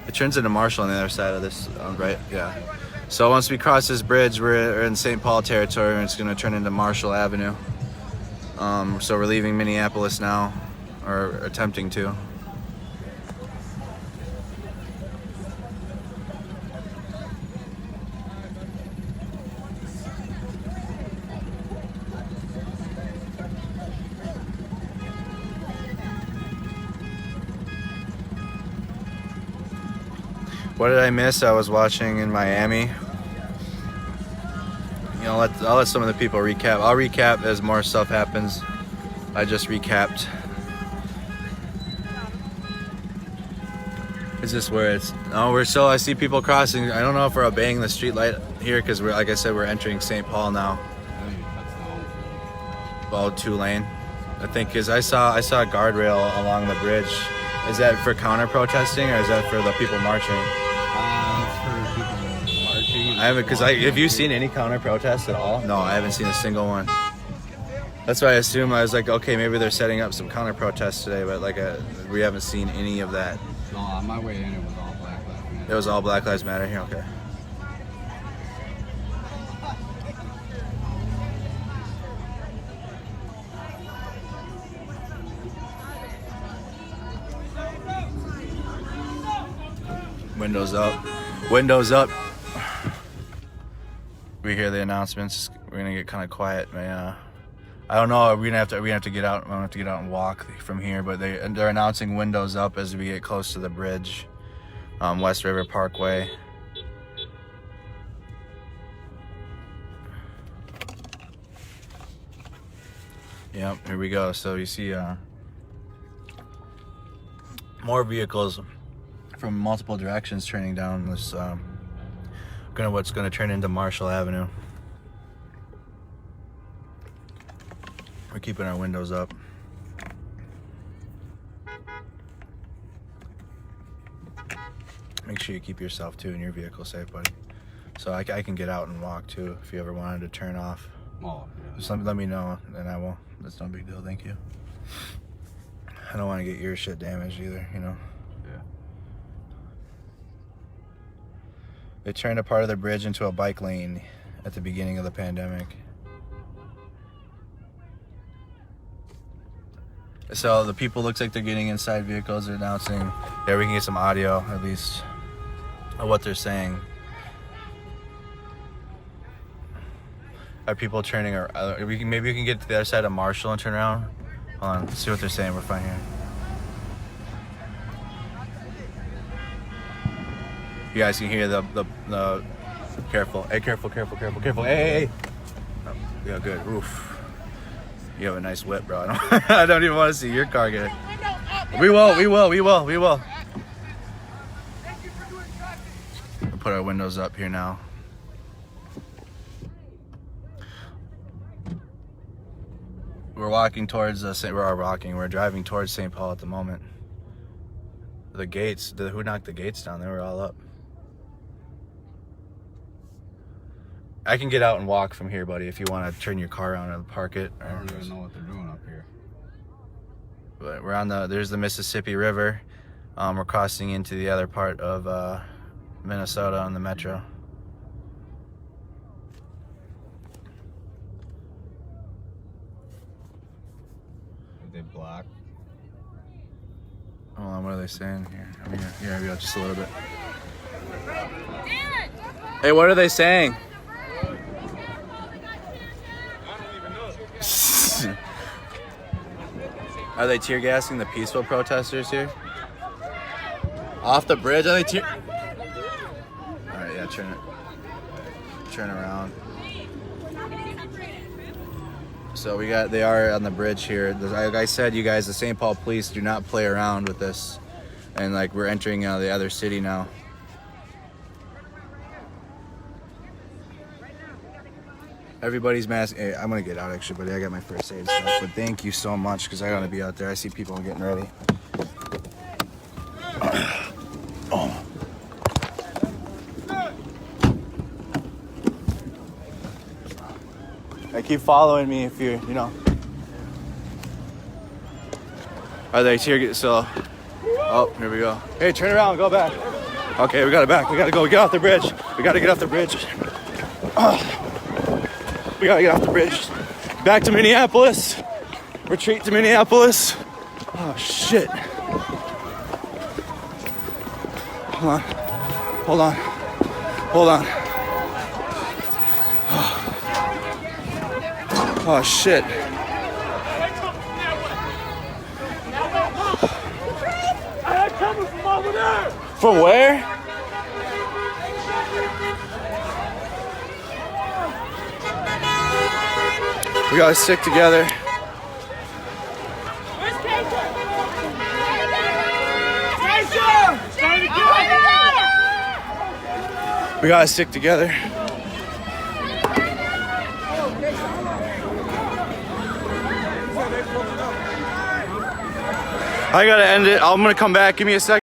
It turns into Marshall on the other side of this, right? Yeah. So once we cross this bridge, we're in St. Paul territory, and it's going to turn into Marshall Avenue. So we're leaving Minneapolis now, or attempting to. What did I miss? I was watching in Miami. you know, I'll let some of the people recap. I'll recap as more stuff happens. I just recapped. Is this where it's? Oh, we're still. I see people crossing. I don't know if we're obeying the street light here because we're, like I said, we're entering St. Paul now. Well, 2-lane. I think because I saw a guardrail along the bridge. Is that for counter protesting or is that for the people marching? It's for people marching. I haven't, because have you seen any counter protests at all? No, I haven't seen a single one. That's why I assumed. I was like, okay, maybe they're setting up some counter protests today, but like we haven't seen any of that. No, on my way in, it was all Black Lives Matter. It was all Black Lives Matter here. Okay. Windows up. Windows up. We hear the announcements. We're gonna get kind of quiet. I don't know. We're gonna have to get out. I'm gonna have to get out and walk from here. But they're announcing windows up as we get close to the bridge, West River Parkway. Yep. Here we go. So you see more vehicles from multiple directions turning down this what's gonna turn into Marshall Avenue. We're keeping our windows up. Make sure you keep yourself too and your vehicle safe, buddy. So I can get out and walk too if you ever wanted to turn off. Oh, yeah. Just let me know and I will. That's no big deal. Thank you. I don't want to get your shit damaged either, you know. They turned a part of the bridge into a bike lane at the beginning of the pandemic. So the people, looks like they're getting inside vehicles. They're announcing, yeah, we can get some audio at least of what they're saying. Are people turning around? Maybe we can get to the other side of Marshall and turn around. Hold on, see what they're saying. We're fine here. You guys can hear the careful. Hey, careful. Hey. Oh, yeah, good. Oof. You have a nice whip, bro. I don't even want to see your car get. We will. We'll put our windows up here now. We're walking towards we're driving towards St. Paul at the moment. The gates, who knocked the gates down? They were all up. I can get out and walk from here, buddy, if you want to turn your car around and park it. I don't even know what they're doing up here. But we're on there's the Mississippi River. We're crossing into the other part of Minnesota on the metro. Are they black? Hold on, what are they saying here? Here we go, just a little bit. Hey, what are they saying? Are they tear gassing the peaceful protesters here? Off the bridge? Are they tear? All right, yeah, turn around. So they are on the bridge here. Like I said, you guys, the St. Paul police do not play around with this, and like we're entering the other city now. Everybody's mask. Hey, I'm gonna get out actually, buddy. I got my first aid stuff. But thank you so much because I gotta be out there. I see people getting ready. Oh. Hey, keep following me if you know. Are they here? So, oh, here we go. Hey, turn around, go back. Okay, we got it back. We gotta go. Get off the bridge. We gotta get off the bridge. We gotta get off the bridge. Back to Minneapolis. Retreat to Minneapolis. Oh shit. Hold on. Oh shit. Coming from over there. From where? We gotta stick together. We gotta stick together. I gotta end it. I'm gonna come back. Give me a second.